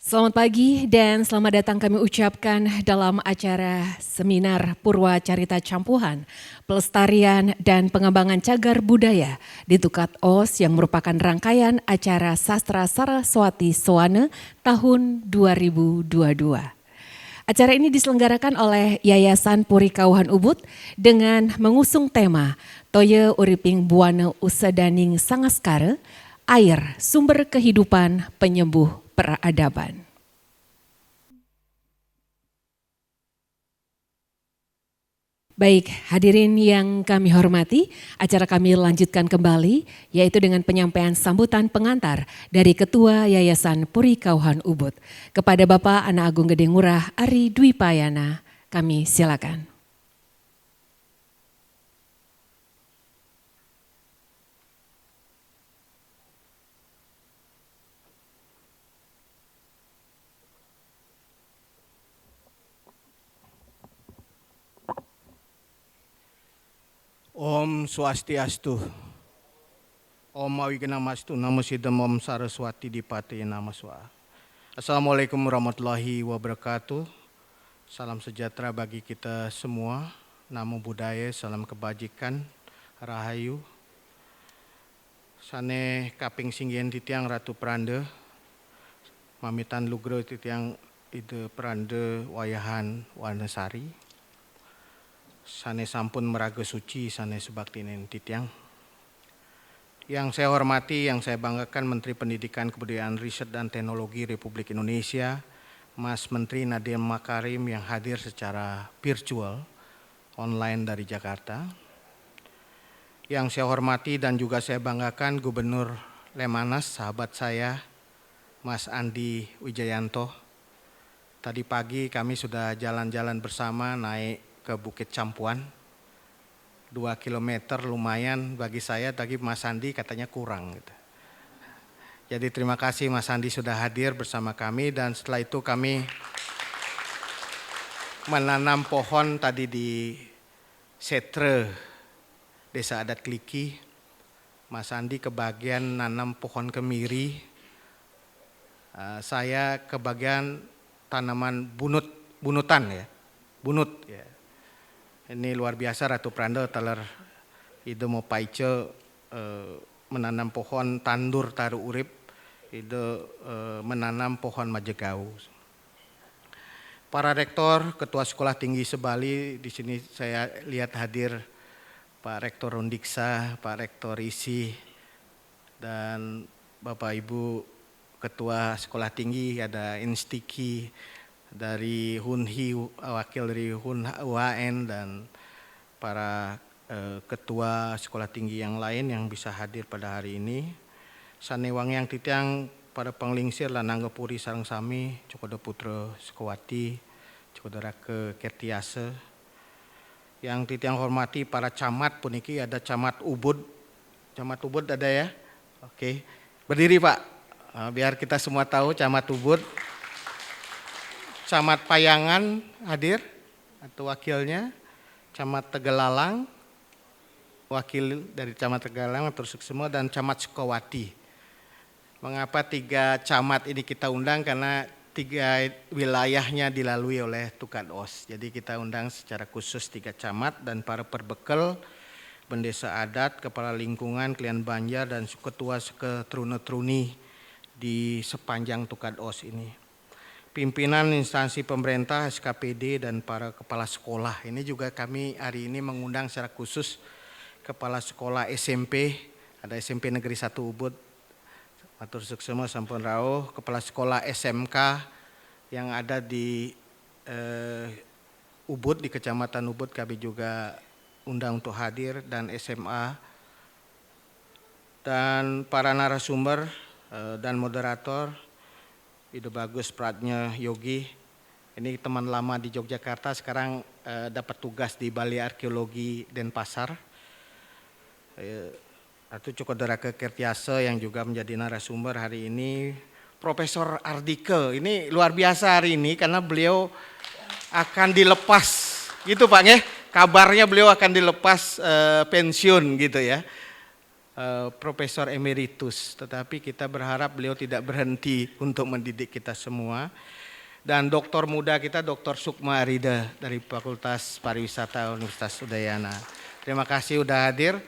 Selamat pagi dan selamat datang kami ucapkan dalam acara seminar Purwacarita Campuhan, Pelestarian dan Pengembangan Cagar Budaya di Tukat Os yang merupakan rangkaian acara Sastra Saraswati Soane tahun 2022. Acara ini diselenggarakan oleh Yayasan Puri Kauhan Ubud dengan mengusung tema Toye Uriping Buana Usedaning Sangaskara, Air Sumber Kehidupan Penyembuh Peradaban. Baik, hadirin yang kami hormati, acara kami lanjutkan kembali, yaitu dengan penyampaian sambutan pengantar dari Ketua Yayasan Puri Kauhan Ubud. Kepada Bapak Anak Agung Gede Ngurah Ari Dwi Payana, kami silakan. Om Swastiastu. Om Awiganamastu. Namo Siddham Om Saraswati Dipati Namaswa. Assalamualaikum warahmatullahi wabarakatuh. Salam sejahtera bagi kita semua. Namo Buddhaya, salam kebajikan, rahayu. Sane kaping singgian titiang Ratu Pranda. Mamitan lugro titiang ide Pranda wayahan Wanasari. Sane sampun meraga suci, sane subaktinen titiang. Yang saya hormati, yang saya banggakan Menteri Pendidikan, Kebudayaan, Riset dan Teknologi Republik Indonesia, Mas Menteri Nadiem Makarim yang hadir secara virtual, online dari Jakarta. Yang saya hormati dan juga saya banggakan Gubernur Lemanas, sahabat saya, Mas Andi Wijayanto. Tadi pagi kami sudah jalan-jalan bersama naik ke Bukit Campuan, 2 km lumayan bagi saya, tapi Mas Andi katanya kurang. Gitu. Jadi terima kasih Mas Andi sudah hadir bersama kami, dan setelah itu kami menanam pohon tadi di Setre, Desa Adat Kliki. Mas Andi kebagian nanam pohon kemiri, saya kebagian tanaman bunutan ya, bunut ya. Ini luar biasa Ratu Pranda teler ide mau paice menanam pohon tandur taru urip, ide menanam pohon majegau. Para rektor, ketua sekolah tinggi sebali, di sini saya lihat hadir Pak Rektor Rundiksa, Pak Rektor Isi, dan Bapak Ibu ketua sekolah tinggi, ada Instiki dari Hunhi, wakil dari UAN, dan para ketua sekolah tinggi yang lain yang bisa hadir pada hari ini. Sanewang yang titiang pada penglingsir lanangga puri sareng sami, Cokoda Putra Sukawati, Cokoda Rake Kertiase. Yang titiang hormati para camat puniki, ada Camat Ubud. Camat Ubud ada ya? Oke, berdiri Pak, biar kita semua tahu Camat Ubud. Camat Payangan hadir atau wakilnya, Camat Tegalalang, wakil dari Camat Tegalalang terus semua, dan Camat Sukawati. Mengapa 3 camat ini kita undang? Karena 3 wilayahnya dilalui oleh Tukat Os. Jadi kita undang secara khusus 3 camat dan para perbekal, bendesa adat, kepala lingkungan, klien Banjar, dan ketua seketrune-truni di sepanjang Tukat Os ini. Pimpinan instansi pemerintah, SKPD, dan para kepala sekolah. Ini juga kami hari ini mengundang secara khusus kepala sekolah SMP, ada SMP Negeri 1 Ubud, Matur Suksema Sampun Rauh, kepala sekolah SMK yang ada di Ubud, di Kecamatan Ubud, kami juga undang untuk hadir, dan SMA, dan para narasumber dan moderator, Ide Bagus Pratnya Yogi, ini teman lama di Yogyakarta, sekarang dapat tugas di Balai Arkeologi Denpasar. Itu Cokoda Rake Kertiase yang juga menjadi narasumber hari ini. Profesor Ardike, ini luar biasa hari ini karena beliau akan dilepas, gitu Pak ya. Kabarnya beliau akan dilepas pensiun gitu ya. Profesor Emeritus, tetapi kita berharap beliau tidak berhenti untuk mendidik kita semua. Dan doktor muda kita, Dr. Sukma Arida dari Fakultas Pariwisata Universitas Udayana. Terima kasih sudah hadir.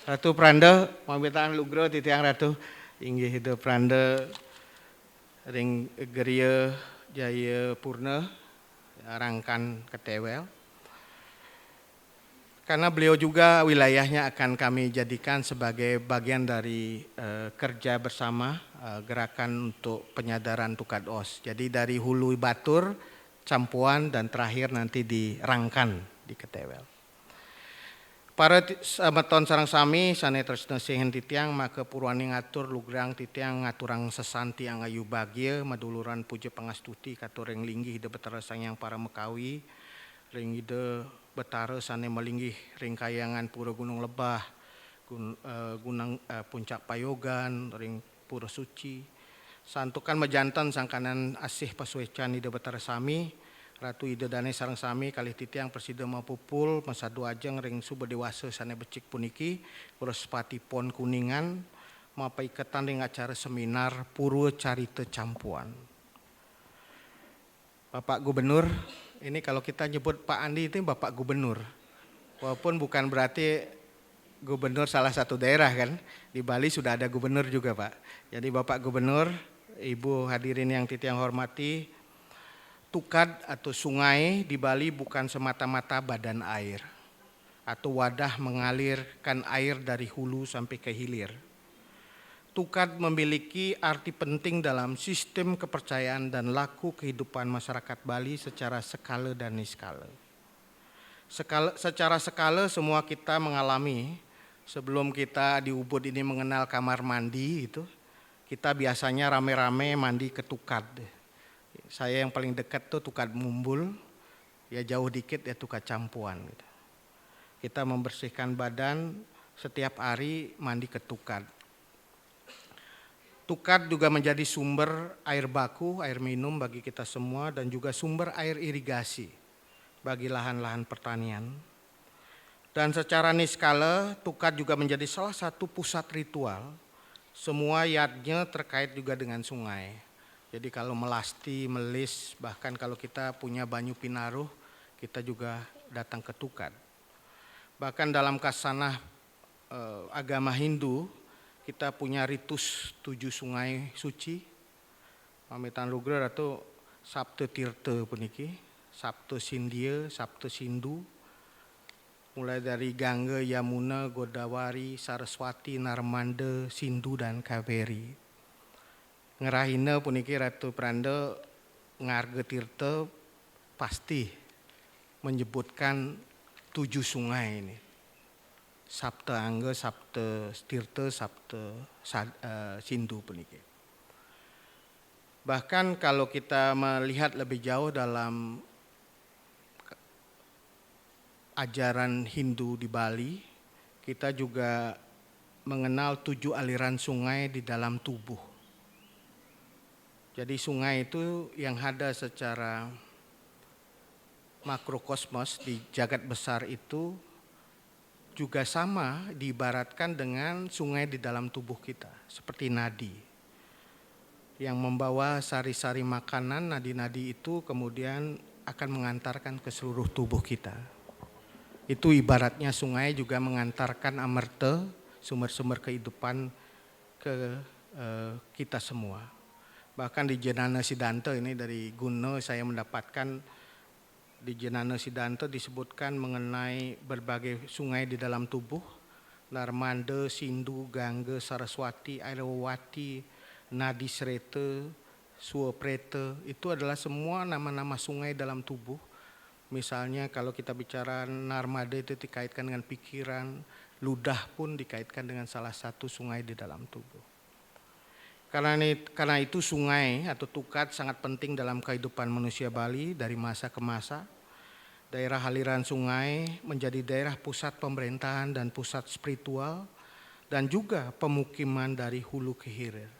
Ratu Pranda, pamitaan lugro titiang Ratu, inggih hidup Pranda, ring geria jaya purna, rangkan ketewel. Karena beliau juga wilayahnya akan kami jadikan sebagai bagian dari kerja bersama gerakan untuk penyadaran Tukat Os. Jadi dari Hulu Batur, Campuan, dan terakhir nanti di Rangkan di Ketewel. Para sameton sareng sami sane tresna singen titiang maka purwani ngatur lugrang titiang ngaturang sesanti angayu bagya maduluran puja pangastuti katureng linggih hide betara sangyang para Mekawi ring hide betara sane melinggih ring kayangan pura Gunung Lebah Puncak Payogan ring pura suci santukan mejantan sangkanan asih pasuecan hide betara sami Ratu Ida Dane sareng sami kalih titiang Presida Mapupul Masadu Ajeng ring suba dewasa sane becik puniki Purwasepati Pon Kuningan mapa iketan ring acara seminar Purwa Carita Campuan. Bapak Gubernur, ini kalau kita nyebut Pak Andi itu Bapak Gubernur. Walaupun bukan berarti gubernur salah satu daerah kan. Di Bali sudah ada gubernur juga Pak. Jadi Bapak Gubernur, Ibu hadirin yang titiang hormati, Tukad atau sungai di Bali bukan semata-mata badan air atau wadah mengalirkan air dari hulu sampai ke hilir. Tukad memiliki arti penting dalam sistem kepercayaan dan laku kehidupan masyarakat Bali secara skala dan niskala. Secara skala semua kita mengalami sebelum kita di Ubud ini mengenal kamar mandi itu, kita biasanya rame-rame mandi ke Tukad. Saya yang paling dekat tuh Tukad Mumbul, ya jauh dikit ya Tukad Campuan. Gitu. Kita membersihkan badan setiap hari mandi ke Tukad. Tukad juga menjadi sumber air baku, air minum bagi kita semua dan juga sumber air irigasi bagi lahan-lahan pertanian. Dan secara niskala Tukad juga menjadi salah satu pusat ritual. Semua yadnya terkait juga dengan sungai. Jadi kalau melasti, melis, bahkan kalau kita punya banyu pinaruh, kita juga datang ke Tukad. Bahkan dalam kasanah agama Hindu, kita punya ritus 7 sungai suci. Pamitan lugra atau Sabtu Tirta puniki, Sabtu Sindhya, Sabtu Sindu. Mulai dari Gangga, Yamuna, Godawari, Saraswati, Narmanda, Sindu dan Kaveri. Ngerahina puniki Ratu Pranda ngarga tirta pasti menyebutkan 7 sungai ini. Sabta Angga, Sabta Tirta, Sabta Sindu puniki. Bahkan kalau kita melihat lebih jauh dalam ajaran Hindu di Bali, kita juga mengenal 7 aliran sungai di dalam tubuh. Jadi sungai itu yang ada secara makrokosmos di jagat besar itu juga sama diibaratkan dengan sungai di dalam tubuh kita. Seperti nadi yang membawa sari-sari makanan, nadi-nadi itu kemudian akan mengantarkan ke seluruh tubuh kita. Itu ibaratnya sungai juga mengantarkan amerta, sumber-sumber kehidupan ke kita semua. Bahkan di Jenana Siddhanta ini dari Gunno saya mendapatkan di Jenana Siddhanta disebutkan mengenai berbagai sungai di dalam tubuh. Narmanda, Sindu, Gangga, Saraswati, Airawati, Nadi Sreta, Suapreta, itu adalah semua nama-nama sungai dalam tubuh. Misalnya kalau kita bicara Narmada itu dikaitkan dengan pikiran, ludah pun dikaitkan dengan salah satu sungai di dalam tubuh. Karena itu sungai atau Tukad sangat penting dalam kehidupan manusia Bali dari masa ke masa. Daerah aliran sungai menjadi daerah pusat pemerintahan dan pusat spiritual dan juga pemukiman dari hulu ke hilir.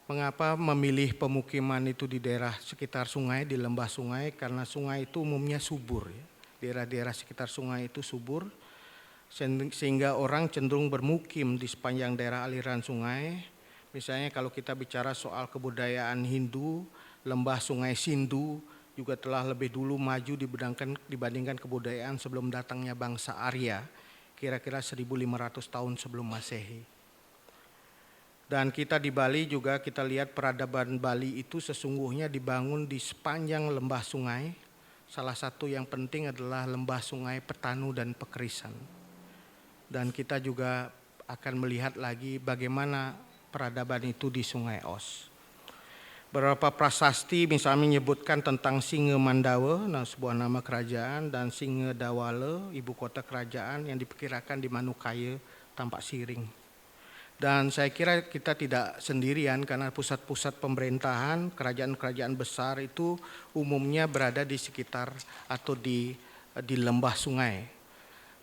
Mengapa memilih pemukiman itu di daerah sekitar sungai, di lembah sungai? Karena sungai itu umumnya subur. Ya. Daerah-daerah sekitar sungai itu subur sehingga orang cenderung bermukim di sepanjang daerah aliran sungai. Misalnya kalau kita bicara soal kebudayaan Hindu, lembah Sungai Sindu juga telah lebih dulu maju dibandingkan kebudayaan sebelum datangnya bangsa Arya, kira-kira 1500 tahun sebelum Masehi. Dan kita di Bali juga kita lihat peradaban Bali itu sesungguhnya dibangun di sepanjang lembah sungai. Salah satu yang penting adalah lembah sungai Petanu dan Pekerisan. Dan kita juga akan melihat lagi bagaimana peradaban itu di Sungai Os. Beberapa prasasti misalnya menyebutkan tentang Singa Mandawa, sebuah nama kerajaan, dan Singa Dawala, ibu kota kerajaan yang diperkirakan di Manukaya, Tampak Siring. Dan saya kira kita tidak sendirian karena pusat-pusat pemerintahan, kerajaan-kerajaan besar itu umumnya berada di sekitar atau di lembah sungai.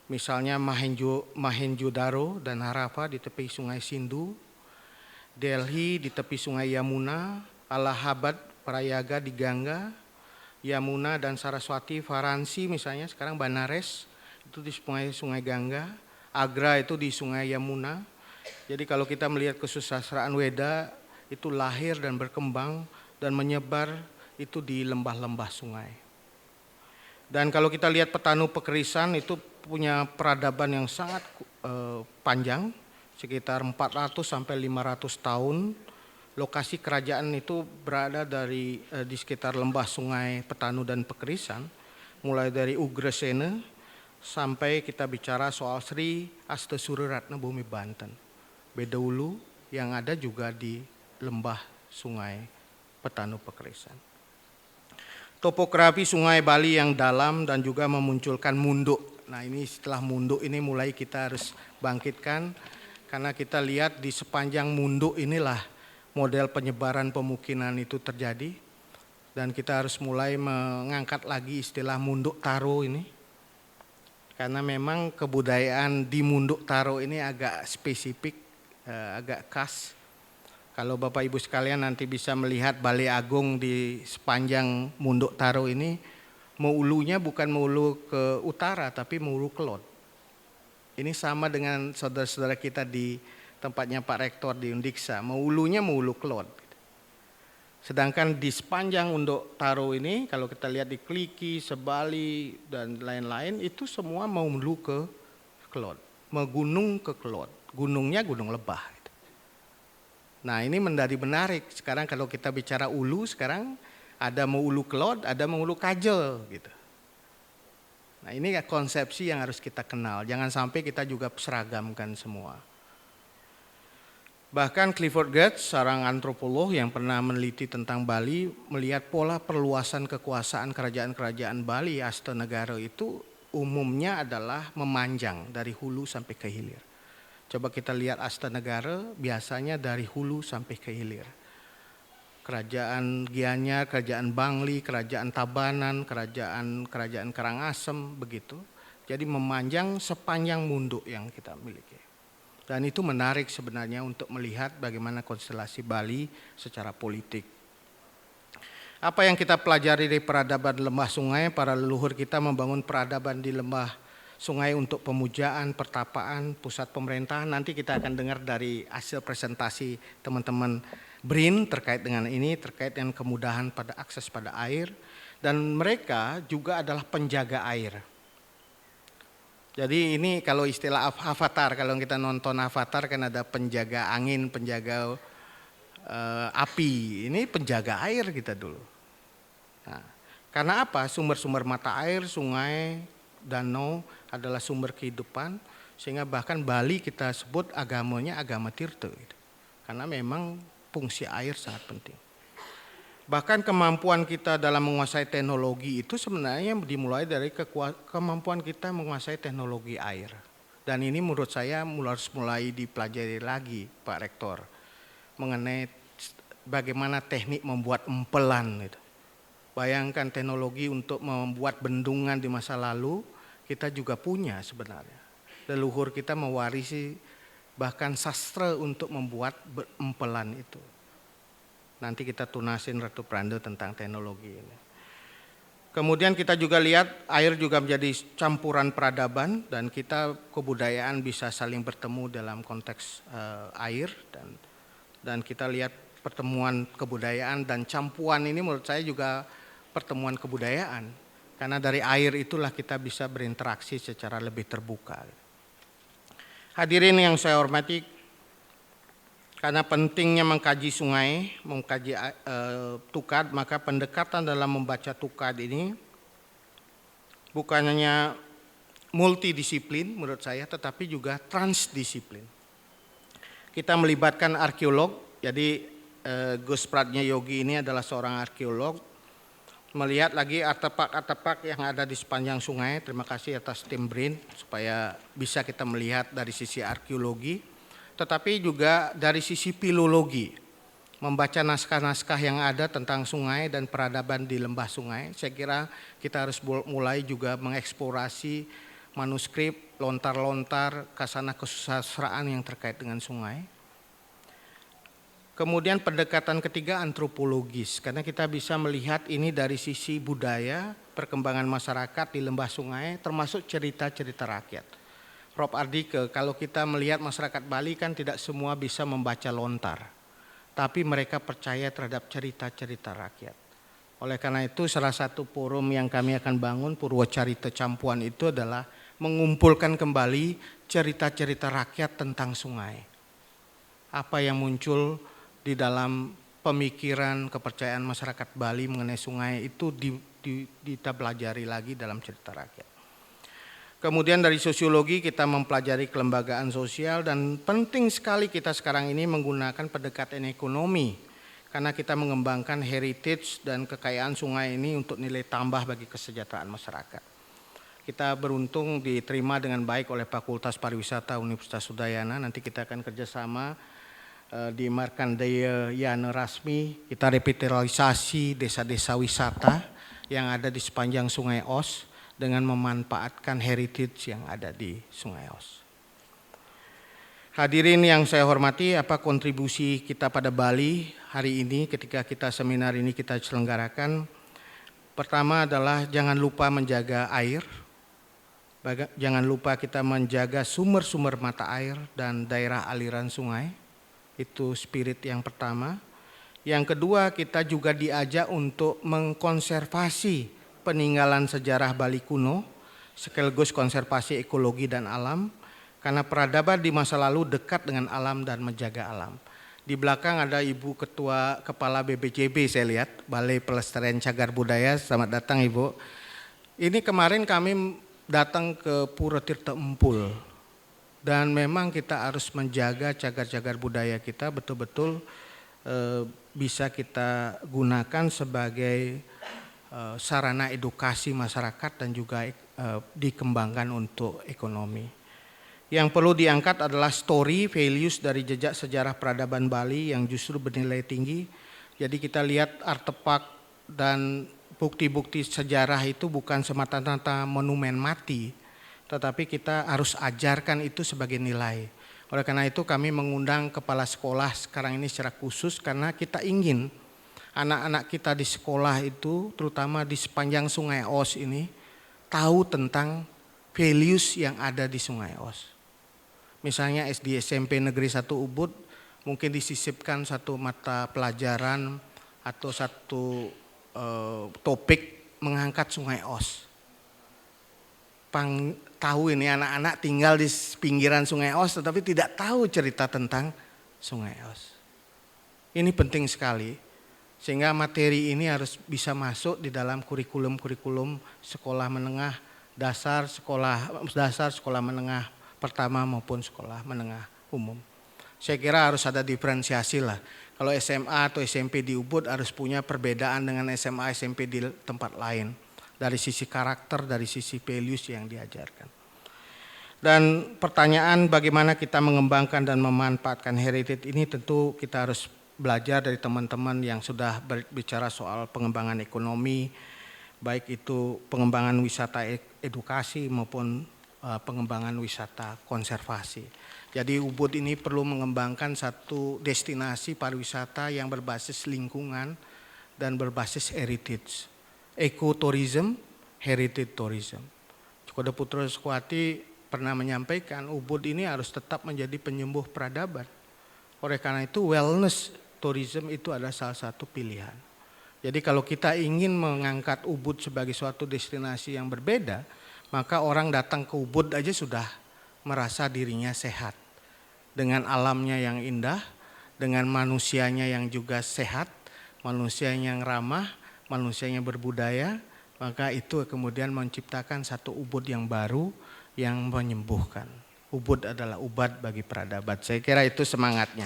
Misalnya Mohenjo-daro dan Harappa di tepi Sungai Sindu, Delhi di tepi Sungai Yamuna, Allahabad, Prayaga di Gangga, Yamuna dan Saraswati, Varanasi misalnya sekarang Banares itu di Sungai Gangga, Agra itu di Sungai Yamuna. Jadi kalau kita melihat kesusastraan Weda itu lahir dan berkembang dan menyebar itu di lembah-lembah sungai. Dan kalau kita lihat Petanu Pekerisan itu punya peradaban yang sangat panjang, sekitar 400 sampai 500 tahun. Lokasi kerajaan itu berada di sekitar lembah sungai Petanu dan Pekerisan, mulai dari Ugrasena sampai kita bicara soal Sri Astasuratna Bumi Banten. Bedahulu yang ada juga di lembah sungai Petanu Pekerisan. Topografi sungai Bali yang dalam dan juga memunculkan munduk. Nah ini setelah munduk ini mulai kita harus bangkitkan karena kita lihat di sepanjang munduk inilah model penyebaran pemukiman itu terjadi. Dan kita harus mulai mengangkat lagi istilah munduk taro ini. Karena memang kebudayaan di munduk taro ini agak spesifik, agak khas. Kalau Bapak Ibu sekalian nanti bisa melihat Balai Agung di sepanjang munduk taro ini, meulunya bukan meulu ke utara tapi meulu kelot. Ini sama dengan saudara-saudara kita di tempatnya Pak Rektor di Undiksa, meulunya meulu kelot. Sedangkan di sepanjang munduk taro ini kalau kita lihat di Kliki, Sebali dan lain-lain itu semua meulu ke kelot, megunung ke kelot. Gunungnya Gunung Lebah. Nah ini menjadi menarik. Sekarang kalau kita bicara ulu sekarang ada mau ulu kelot, ada mau ulu kajel gitu. Nah ini konsepsi yang harus kita kenal. Jangan sampai kita juga seragamkan semua. Bahkan Clifford Geertz, seorang antropolog yang pernah meneliti tentang Bali, melihat pola perluasan kekuasaan kerajaan-kerajaan Bali, Astanegara itu umumnya adalah memanjang dari hulu sampai ke hilir. Coba kita lihat Astanegara biasanya dari hulu sampai ke hilir. Kerajaan Gianyar, Kerajaan Bangli, Kerajaan Tabanan, Kerajaan Karangasem begitu. Jadi memanjang sepanjang munduk yang kita miliki. Dan itu menarik sebenarnya untuk melihat bagaimana konstelasi Bali secara politik. Apa yang kita pelajari dari peradaban lembah sungai, para leluhur kita membangun peradaban di lembah sungai untuk pemujaan, pertapaan, pusat pemerintahan. Nanti kita akan dengar dari hasil presentasi teman-teman BRIN terkait dengan ini, terkait dengan kemudahan pada akses pada air. Dan mereka juga adalah penjaga air. Jadi ini kalau istilah Avatar, kalau kita nonton Avatar kan ada penjaga angin, penjaga api. Ini penjaga air kita dulu. Nah, karena apa? Sumber-sumber mata air, sungai, danau adalah sumber kehidupan, sehingga bahkan Bali kita sebut agamanya agama Tirta gitu. Karena memang fungsi air sangat penting. Bahkan kemampuan kita dalam menguasai teknologi itu sebenarnya dimulai dari kemampuan kita menguasai teknologi air. Dan ini menurut saya harus mulai dipelajari lagi Pak Rektor mengenai bagaimana teknik membuat empelan gitu. Bayangkan teknologi untuk membuat bendungan di masa lalu kita juga punya sebenarnya. Leluhur kita mewarisi bahkan sastra untuk membuat empelan itu. Nanti kita tunasin Ratu Pranda tentang teknologi ini. Kemudian kita juga lihat air juga menjadi campuran peradaban dan kita kebudayaan bisa saling bertemu dalam konteks air dan kita lihat pertemuan kebudayaan dan campuran ini menurut saya juga pertemuan kebudayaan karena dari air itulah kita bisa berinteraksi secara lebih terbuka. Hadirin yang saya hormati, karena pentingnya mengkaji sungai, mengkaji tukad, maka pendekatan dalam membaca tukad ini bukan hanya multidisiplin menurut saya, tetapi juga transdisiplin. Kita melibatkan arkeolog, jadi Gus Pratnya Yogi ini adalah seorang arkeolog, melihat lagi artefak-artefak yang ada di sepanjang sungai. Terima kasih atas tim BRIN supaya bisa kita melihat dari sisi arkeologi, tetapi juga dari sisi filologi, membaca naskah-naskah yang ada tentang sungai dan peradaban di lembah sungai. Saya kira kita harus mulai juga mengeksplorasi manuskrip, lontar-lontar, kasana kesusastraan yang terkait dengan sungai. Kemudian pendekatan ketiga antropologis, karena kita bisa melihat ini dari sisi budaya, perkembangan masyarakat di lembah sungai, termasuk cerita-cerita rakyat. Prof. Ardike, kalau kita melihat masyarakat Bali kan tidak semua bisa membaca lontar, tapi mereka percaya terhadap cerita-cerita rakyat. Oleh karena itu salah satu forum yang kami akan bangun, Purwacarita Campuhan, itu adalah mengumpulkan kembali cerita-cerita rakyat tentang sungai. Apa yang muncul di dalam pemikiran, kepercayaan masyarakat Bali mengenai sungai itu kita pelajari lagi dalam cerita rakyat. Kemudian dari sosiologi kita mempelajari kelembagaan sosial dan penting sekali kita sekarang ini menggunakan pendekatan ekonomi karena kita mengembangkan heritage dan kekayaan sungai ini untuk nilai tambah bagi kesejahteraan masyarakat. Kita beruntung diterima dengan baik oleh Fakultas Pariwisata Universitas Udayana, nanti kita akan kerjasama di Markandeya Yana Rasmi, kita revitalisasi desa-desa wisata yang ada di sepanjang Sungai Os dengan memanfaatkan heritage yang ada di Sungai Os. Hadirin yang saya hormati, apa kontribusi kita pada Bali hari ini ketika kita seminar ini kita selenggarakan? Pertama adalah jangan lupa menjaga air, jangan lupa kita menjaga sumber-sumber mata air dan daerah aliran sungai, itu spirit yang pertama. Yang kedua, kita juga diajak untuk mengkonservasi peninggalan sejarah Bali kuno, sekaligus konservasi ekologi dan alam, karena peradaban di masa lalu dekat dengan alam dan menjaga alam. Di belakang ada Ibu Ketua Kepala BPJB saya lihat, Balai Pelestarian Cagar Budaya, selamat datang Ibu. Ini kemarin kami datang ke Pura Tirta Empul, dan memang kita harus menjaga cagar-cagar budaya kita betul-betul bisa kita gunakan sebagai sarana edukasi masyarakat dan juga dikembangkan untuk ekonomi. Yang perlu diangkat adalah story, values dari jejak sejarah peradaban Bali yang justru bernilai tinggi. Jadi kita lihat artefak dan bukti-bukti sejarah itu bukan semata-mata monumen mati, tetapi kita harus ajarkan itu sebagai nilai. Oleh karena itu kami mengundang kepala sekolah sekarang ini secara khusus karena kita ingin anak-anak kita di sekolah itu, terutama di sepanjang Sungai Os ini, tahu tentang values yang ada di Sungai Os. Misalnya SD SMP Negeri 1 Ubud mungkin disisipkan satu mata pelajaran atau satu topik mengangkat Sungai Os. Tahu ini anak-anak tinggal di pinggiran Sungai Os tetapi tidak tahu cerita tentang Sungai Os. Ini penting sekali. Sehingga materi ini harus bisa masuk di dalam kurikulum-kurikulum sekolah menengah dasar, sekolah menengah pertama maupun sekolah menengah umum. Saya kira harus ada diferensiasi lah. Kalau SMA atau SMP di Ubud harus punya perbedaan dengan SMA SMP di tempat lain. Dari sisi karakter, dari sisi values yang diajarkan. Dan pertanyaan bagaimana kita mengembangkan dan memanfaatkan heritage ini tentu kita harus belajar dari teman-teman yang sudah berbicara soal pengembangan ekonomi, baik itu pengembangan wisata edukasi maupun pengembangan wisata konservasi. Jadi Ubud ini perlu mengembangkan satu destinasi pariwisata yang berbasis lingkungan dan berbasis heritage. Ecotourism, heritage tourism. Cokoda Putra Sukawati pernah menyampaikan Ubud ini harus tetap menjadi penyembuh peradaban. Oleh karena itu wellness tourism itu adalah salah satu pilihan. Jadi kalau kita ingin mengangkat Ubud sebagai suatu destinasi yang berbeda, maka orang datang ke Ubud aja sudah merasa dirinya sehat. Dengan alamnya yang indah, dengan manusianya yang juga sehat, manusianya yang ramah, manusianya berbudaya, maka itu kemudian menciptakan satu Ubud yang baru yang menyembuhkan. Ubud adalah obat bagi peradaban. Saya kira itu semangatnya.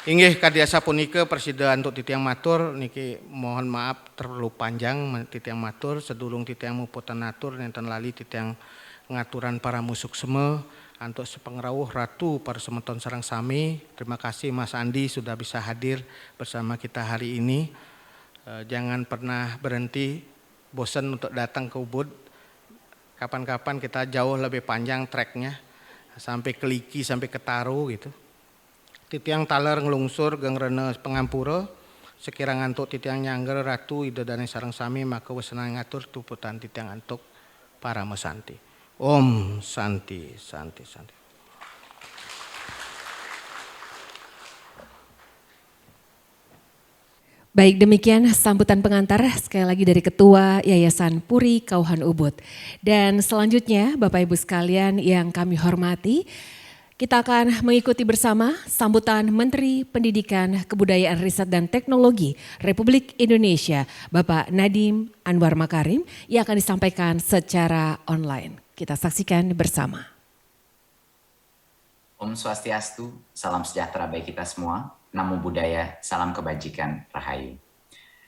Inggih kadiasa punika Presiden untuk titiang matur niki mohon maaf terlalu panjang titiang matur sedulung titiang muputan natur nenten lali titiang ngaturan para musuk seme antuk sepengrawuh ratu para semeton sareng sami. Terima kasih Mas Andi sudah bisa hadir bersama kita hari ini. Jangan pernah berhenti bosan untuk datang ke Ubud. Kapan-kapan kita jauh lebih panjang treknya sampai ke Liki sampai ke Taro gitu. Titiang taler ngelungsur geng rene pengampura sekirang antuk titiang nyangger ratu ida dane sareng sami maka wesenang ngatur tuputan titiang antuk para mesanti. Om Santi Santi Santi. Baik, demikian sambutan pengantar sekali lagi dari Ketua Yayasan Puri Kauhan Ubud. Dan selanjutnya Bapak Ibu sekalian yang kami hormati, kita akan mengikuti bersama sambutan Menteri Pendidikan, Kebudayaan, Riset dan Teknologi Republik Indonesia, Bapak Nadiem Anwar Makarim, yang akan disampaikan secara online. Kita saksikan bersama. Om Swastiastu, salam sejahtera bagi kita semua. Namo Buddhaya, salam kebajikan, Rahayu.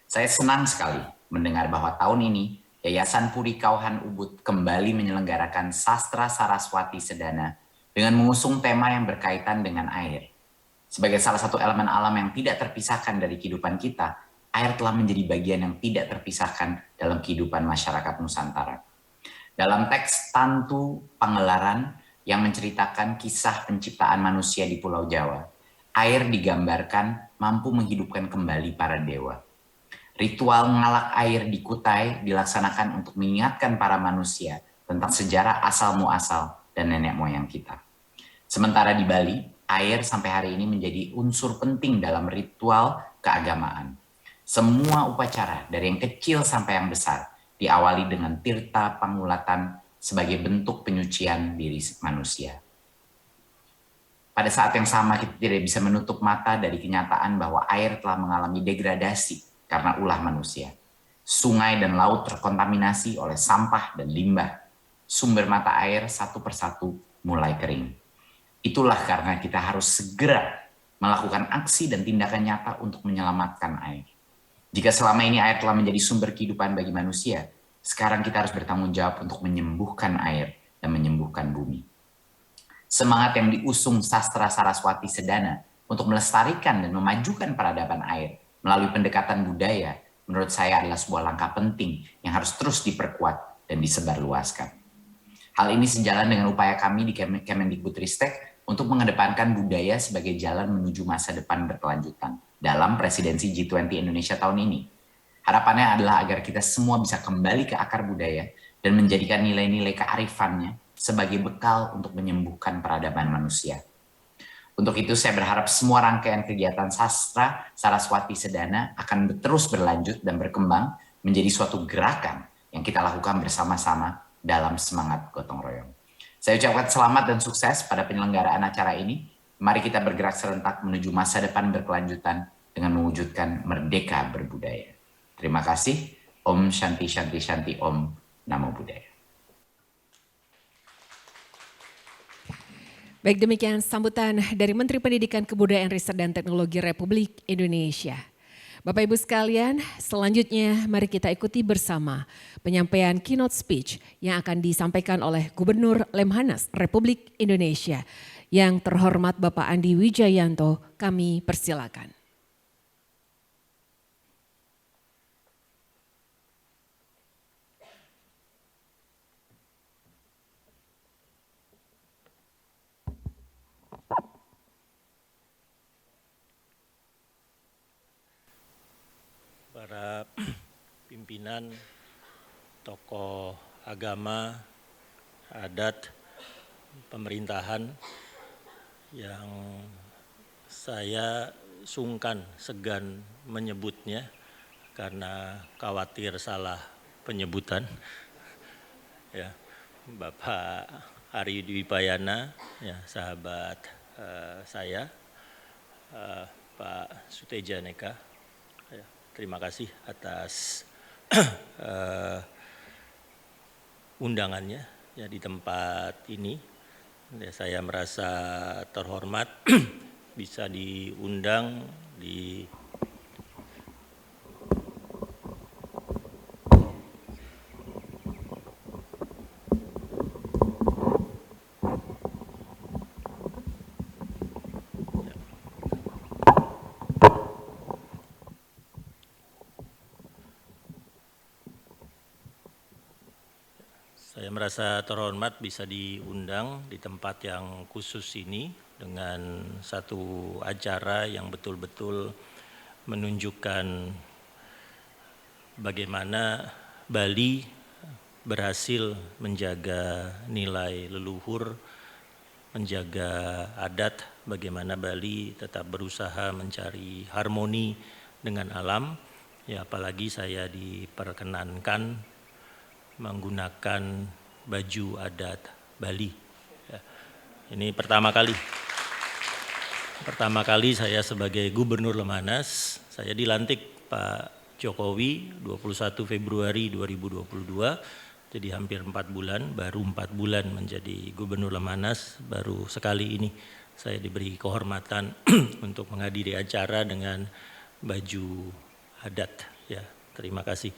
Saya senang sekali mendengar bahwa tahun ini Yayasan Puri Kauhan Ubud kembali menyelenggarakan Sastra Saraswati Sedana dengan mengusung tema yang berkaitan dengan air. Sebagai salah satu elemen alam yang tidak terpisahkan dari kehidupan kita, air telah menjadi bagian yang tidak terpisahkan dalam kehidupan masyarakat Nusantara. Dalam teks Tantu Pangelaran yang menceritakan kisah penciptaan manusia di Pulau Jawa, air digambarkan mampu menghidupkan kembali para dewa. Ritual ngalak air di Kutai dilaksanakan untuk mengingatkan para manusia tentang sejarah asal-muasal dan nenek moyang kita. Sementara di Bali, air sampai hari ini menjadi unsur penting dalam ritual keagamaan. Semua upacara dari yang kecil sampai yang besar diawali dengan tirta pangulatan sebagai bentuk penyucian diri manusia. Pada saat yang sama kita tidak bisa menutup mata dari kenyataan bahwa air telah mengalami degradasi karena ulah manusia. Sungai dan laut terkontaminasi oleh sampah dan limbah. Sumber mata air satu persatu mulai kering. Itulah karena kita harus segera melakukan aksi dan tindakan nyata untuk menyelamatkan air. Jika selama ini air telah menjadi sumber kehidupan bagi manusia, sekarang kita harus bertanggung jawab untuk menyembuhkan air dan menyembuhkan bumi. Semangat yang diusung Sastra Saraswati Sedana untuk melestarikan dan memajukan peradaban air melalui pendekatan budaya, menurut saya adalah sebuah langkah penting yang harus terus diperkuat dan disebarluaskan. Hal ini sejalan dengan upaya kami di Kemendikbudristek untuk mengedepankan budaya sebagai jalan menuju masa depan berkelanjutan dalam presidensi G20 Indonesia tahun ini. Harapannya adalah agar kita semua bisa kembali ke akar budaya dan menjadikan nilai-nilai kearifannya sebagai bekal untuk menyembuhkan peradaban manusia. Untuk itu saya berharap semua rangkaian kegiatan Sastra Saraswati Sedana akan terus berlanjut dan berkembang menjadi suatu gerakan yang kita lakukan bersama-sama dalam semangat gotong royong. Saya ucapkan selamat dan sukses pada penyelenggaraan acara ini. Mari kita bergerak serentak menuju masa depan berkelanjutan dengan mewujudkan merdeka berbudaya. Terima kasih. Om Shanti Shanti Shanti Om Namo Buddhaya. Baik, demikian sambutan dari Menteri Pendidikan, Kebudayaan, Riset dan Teknologi Republik Indonesia. Bapak Ibu sekalian, selanjutnya mari kita ikuti bersama penyampaian keynote speech yang akan disampaikan oleh Gubernur Lemhanas Republik Indonesia. Yang terhormat Bapak Andi Wijayanto, kami persilakan. para pimpinan, tokoh agama, adat, pemerintahan yang saya sungkan, segan menyebutnya karena khawatir salah penyebutan. Ya, Bapak Ari Dwipayana, ya, sahabat saya, Pak Suteja Neka, ya, terima kasih atas undangannya ya di tempat ini. Ya, saya merasa terhormat bisa diundang di Saya merasa terhormat bisa diundang di tempat yang khusus ini dengan satu acara yang betul-betul menunjukkan bagaimana Bali berhasil menjaga nilai leluhur, menjaga adat, bagaimana Bali tetap berusaha mencari harmoni dengan alam. Ya, apalagi saya diperkenankan menggunakan baju adat Bali. Ya, ini pertama kali saya sebagai Gubernur Lemanas, saya dilantik Pak Jokowi 21 Februari 2022, jadi hampir 4 bulan, baru 4 bulan menjadi Gubernur Lemanas, baru sekali ini saya diberi kehormatan untuk menghadiri acara dengan baju adat. Ya, terima kasih.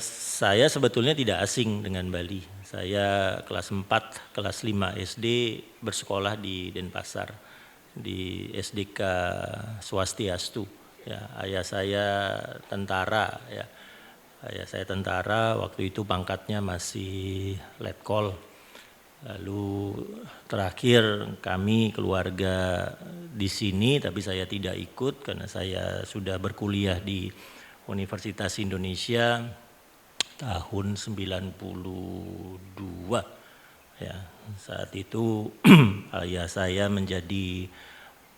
Saya sebetulnya tidak asing dengan Bali. Saya kelas 4, kelas 5 SD bersekolah di Denpasar, di SDK Swastiastu. Ya, ayah saya tentara. Ya. Ayah saya tentara, waktu itu pangkatnya masih letkol. Lalu terakhir kami keluarga di sini, tapi saya tidak ikut karena saya sudah berkuliah di Universitas Indonesia tahun 92. Ya, saat itu ayah saya menjadi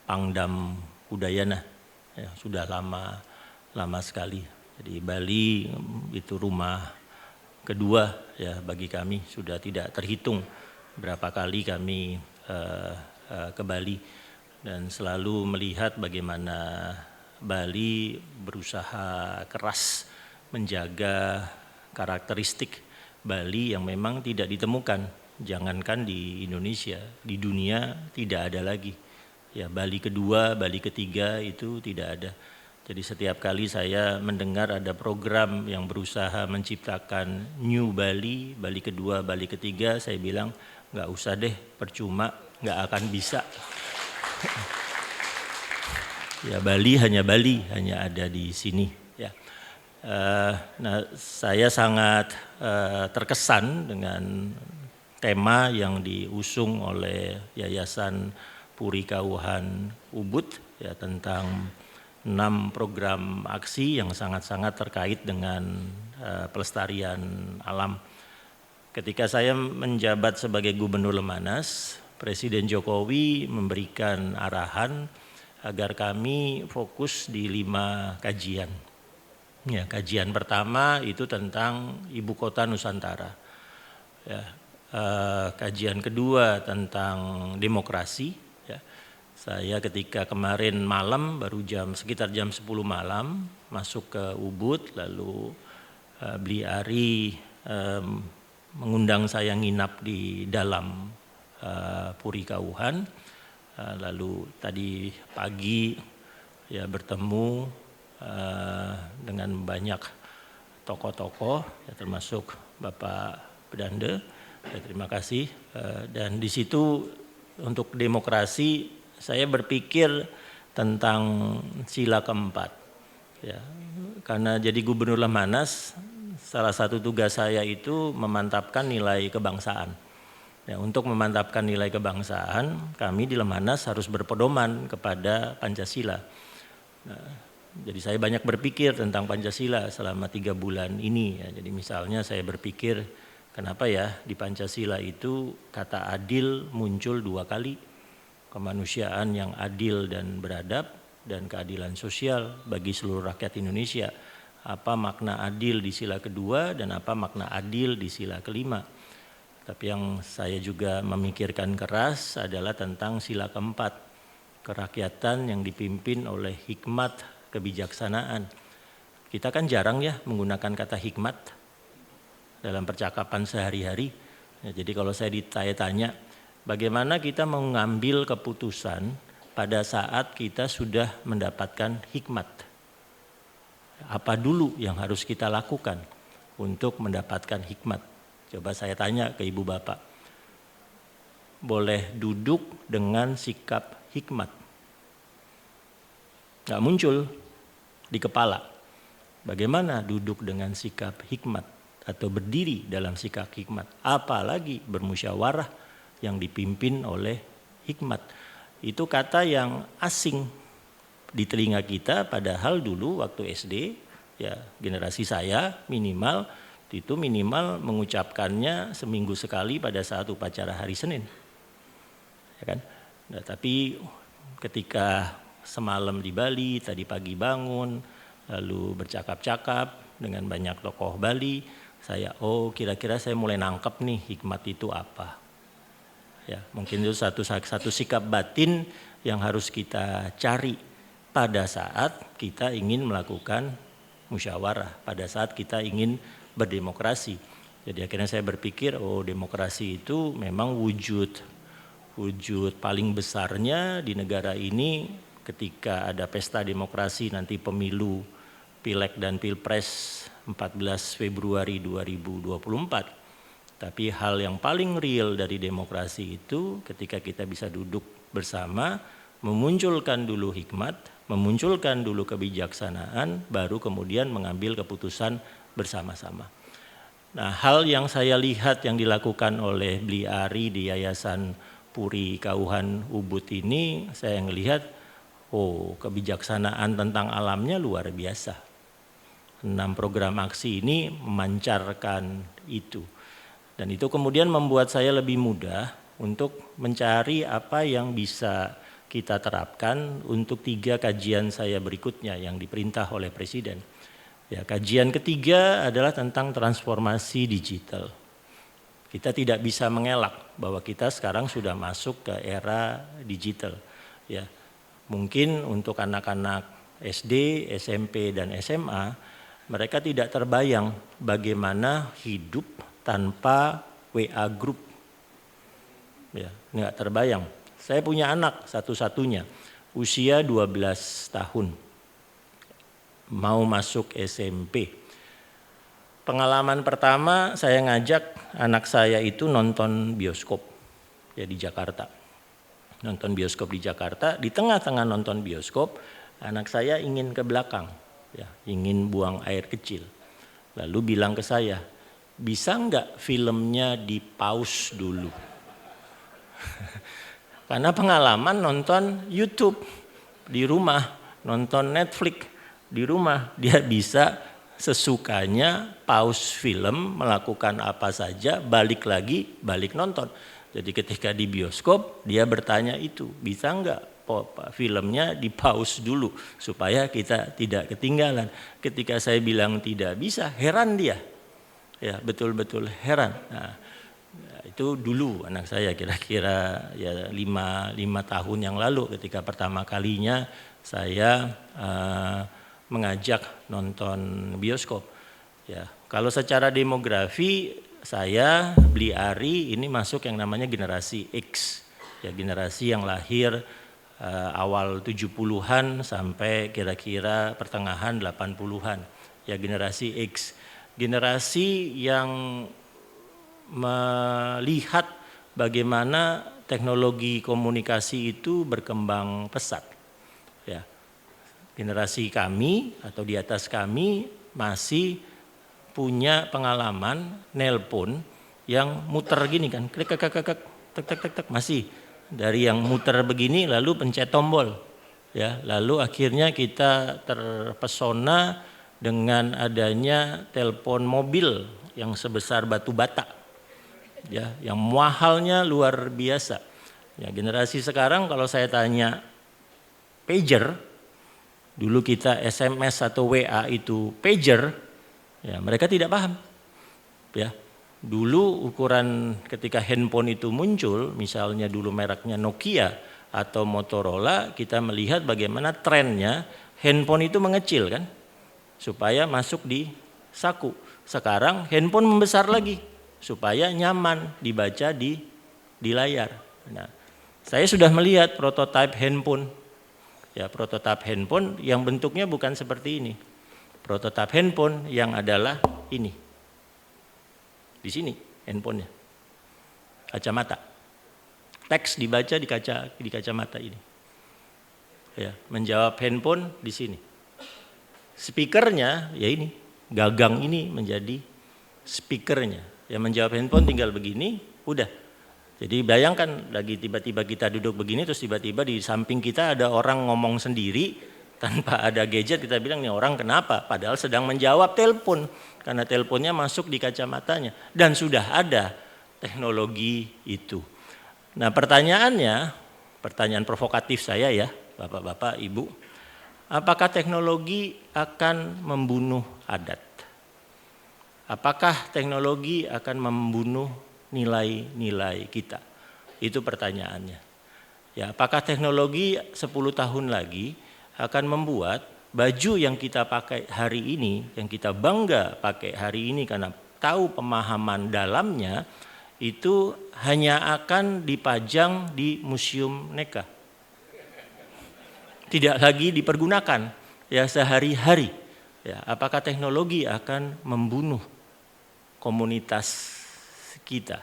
Pangdam Udayana. Ya, sudah lama sekali. Jadi Bali itu rumah kedua ya bagi kami, sudah tidak terhitung berapa kali kami ke Bali dan selalu melihat bagaimana Bali berusaha keras menjaga karakteristik Bali yang memang tidak ditemukan, jangankan di Indonesia, di dunia tidak ada lagi. Ya, Bali kedua, Bali ketiga itu tidak ada. Jadi setiap kali saya mendengar ada program yang berusaha menciptakan New Bali, Bali kedua, Bali ketiga, saya bilang nggak usah deh, percuma, nggak akan bisa. Ya Bali hanya ada di sini. Ya. Nah, saya sangat terkesan dengan tema yang diusung oleh Yayasan Puri Kauhan Ubud ya tentang 6 program aksi yang sangat-sangat terkait dengan pelestarian alam. Ketika saya menjabat sebagai Gubernur Lemanas, Presiden Jokowi memberikan arahan agar kami fokus di 5 kajian. Ya, kajian pertama itu tentang Ibu Kota Nusantara. Ya, kajian kedua tentang demokrasi. Ya, saya ketika kemarin malam baru sekitar jam 10 malam masuk ke Ubud, lalu Bli Ari mengundang saya nginap di dalam Puri Kauhan. Lalu tadi pagi ya bertemu dengan banyak tokoh-tokoh ya, termasuk Bapak Bedande. Ya, terima kasih. Dan di situ untuk demokrasi saya berpikir tentang sila keempat. Ya, karena jadi Gubernur Lemanas salah satu tugas saya itu memantapkan nilai kebangsaan. Ya, untuk memantapkan nilai kebangsaan, kami di Lemanas harus berpedoman kepada Pancasila. Nah, Jadi saya banyak berpikir tentang Pancasila selama 3 bulan ini. Ya. Jadi misalnya saya berpikir kenapa ya di Pancasila itu kata adil muncul 2 kali. Kemanusiaan yang adil dan beradab dan keadilan sosial bagi seluruh rakyat Indonesia. Apa makna adil di sila kedua dan apa makna adil di sila kelima. Tapi yang saya juga memikirkan keras adalah tentang sila keempat, kerakyatan yang dipimpin oleh hikmat kebijaksanaan. Kita kan jarang ya menggunakan kata hikmat dalam percakapan sehari-hari. Ya, jadi kalau saya ditanya, bagaimana kita mengambil keputusan pada saat kita sudah mendapatkan hikmat? Apa dulu yang harus kita lakukan untuk mendapatkan hikmat? Coba saya tanya ke ibu bapak. Boleh duduk dengan sikap hikmat. Nggak muncul di kepala. Bagaimana duduk dengan sikap hikmat atau berdiri dalam sikap hikmat. Apalagi bermusyawarah yang dipimpin oleh hikmat. Itu kata yang asing di telinga kita, padahal dulu waktu SD, ya generasi saya minimal mengucapkannya seminggu sekali pada saat upacara hari Senin. Ya kan? Nah, tapi ketika semalam di Bali, tadi pagi bangun, lalu bercakap-cakap dengan banyak tokoh Bali, saya kira-kira saya mulai nangkep nih hikmat itu apa. Ya, mungkin itu satu sikap batin yang harus kita cari pada saat kita ingin melakukan musyawarah, pada saat kita ingin berdemokrasi. Jadi akhirnya saya berpikir, demokrasi itu memang wujud paling besarnya di negara ini ketika ada pesta demokrasi nanti pemilu, Pileg dan Pilpres 14 Februari 2024. Tapi hal yang paling real dari demokrasi itu ketika kita bisa duduk bersama, memunculkan dulu hikmat, memunculkan dulu kebijaksanaan, baru kemudian mengambil keputusan bersama-sama. Nah, hal yang saya lihat yang dilakukan oleh Bli Ari di Yayasan Puri Kauhan Ubud ini, saya melihat kebijaksanaan tentang alamnya luar biasa. 6 program aksi ini memancarkan itu. Dan itu kemudian membuat saya lebih mudah untuk mencari apa yang bisa kita terapkan untuk 3 kajian saya berikutnya yang diperintah oleh Presiden. Ya, kajian ketiga adalah tentang transformasi digital. Kita tidak bisa mengelak bahwa kita sekarang sudah masuk ke era digital. Ya, mungkin untuk anak-anak SD, SMP, dan SMA, mereka tidak terbayang bagaimana hidup tanpa WA Group. Ya, nggak terbayang. Saya punya anak satu-satunya, usia 12 tahun. Mau masuk SMP. Pengalaman pertama saya ngajak anak saya itu nonton bioskop ya di Jakarta. Nonton bioskop di Jakarta, di tengah-tengah nonton bioskop, anak saya ingin ke belakang, ya, ingin buang air kecil. Lalu bilang ke saya, bisa nggak filmnya di pause dulu? Karena pengalaman nonton YouTube di rumah, nonton Netflix di rumah, dia bisa sesukanya pause film, melakukan apa saja, balik lagi, balik nonton. Jadi ketika di bioskop dia bertanya itu, bisa nggak filmnya di pause dulu supaya kita tidak ketinggalan. Ketika saya bilang tidak bisa, heran dia. Ya, betul-betul heran. Nah, itu dulu anak saya kira-kira ya 5 tahun yang lalu ketika pertama kalinya saya mengajak nonton bioskop. Ya, kalau secara demografi saya Bli Ari ini masuk yang namanya generasi X. Ya, generasi yang lahir awal 70-an sampai kira-kira pertengahan 80-an. Ya, generasi X. Generasi yang melihat bagaimana teknologi komunikasi itu berkembang pesat. Ya. Generasi kami atau di atas kami masih punya pengalaman nelpon yang muter gini kan, klik masih dari yang muter begini lalu pencet tombol. Ya, lalu akhirnya kita terpesona dengan adanya telepon mobil yang sebesar batu bata. Ya, yang mahalnya luar biasa. Ya, generasi sekarang kalau saya tanya pager, dulu kita SMS atau WA itu pager, ya mereka tidak paham. Ya, dulu ukuran ketika handphone itu muncul, misalnya dulu mereknya Nokia atau Motorola, kita melihat bagaimana trennya handphone itu mengecil kan, supaya masuk di saku. Sekarang handphone membesar lagi supaya nyaman dibaca di layar. Nah, saya sudah melihat prototipe handphone, ya prototipe handphone yang bentuknya bukan seperti ini. Prototipe handphone yang adalah ini, di sini handphonenya, kacamata, teks dibaca di kacamata ini. Ya, menjawab handphone di sini. Speakernya ya ini, gagang ini menjadi speakernya. Yang menjawab handphone tinggal begini, udah. Jadi bayangkan lagi tiba-tiba kita duduk begini, terus tiba-tiba di samping kita ada orang ngomong sendiri tanpa ada gadget, kita bilang nih orang kenapa? Padahal sedang menjawab telepon, karena teleponnya masuk di kacamatanya. Dan sudah ada teknologi itu. Nah pertanyaannya, pertanyaan provokatif saya ya, Bapak-bapak, Ibu, apakah teknologi akan membunuh adat? Apakah teknologi akan membunuh nilai-nilai kita? Itu pertanyaannya. Ya, apakah teknologi 10 tahun lagi akan membuat baju yang kita pakai hari ini, yang kita bangga pakai hari ini karena tahu pemahaman dalamnya, itu hanya akan dipajang di Museum Neka. Tidak lagi dipergunakan ya sehari-hari. Ya, apakah teknologi akan membunuh komunitas kita?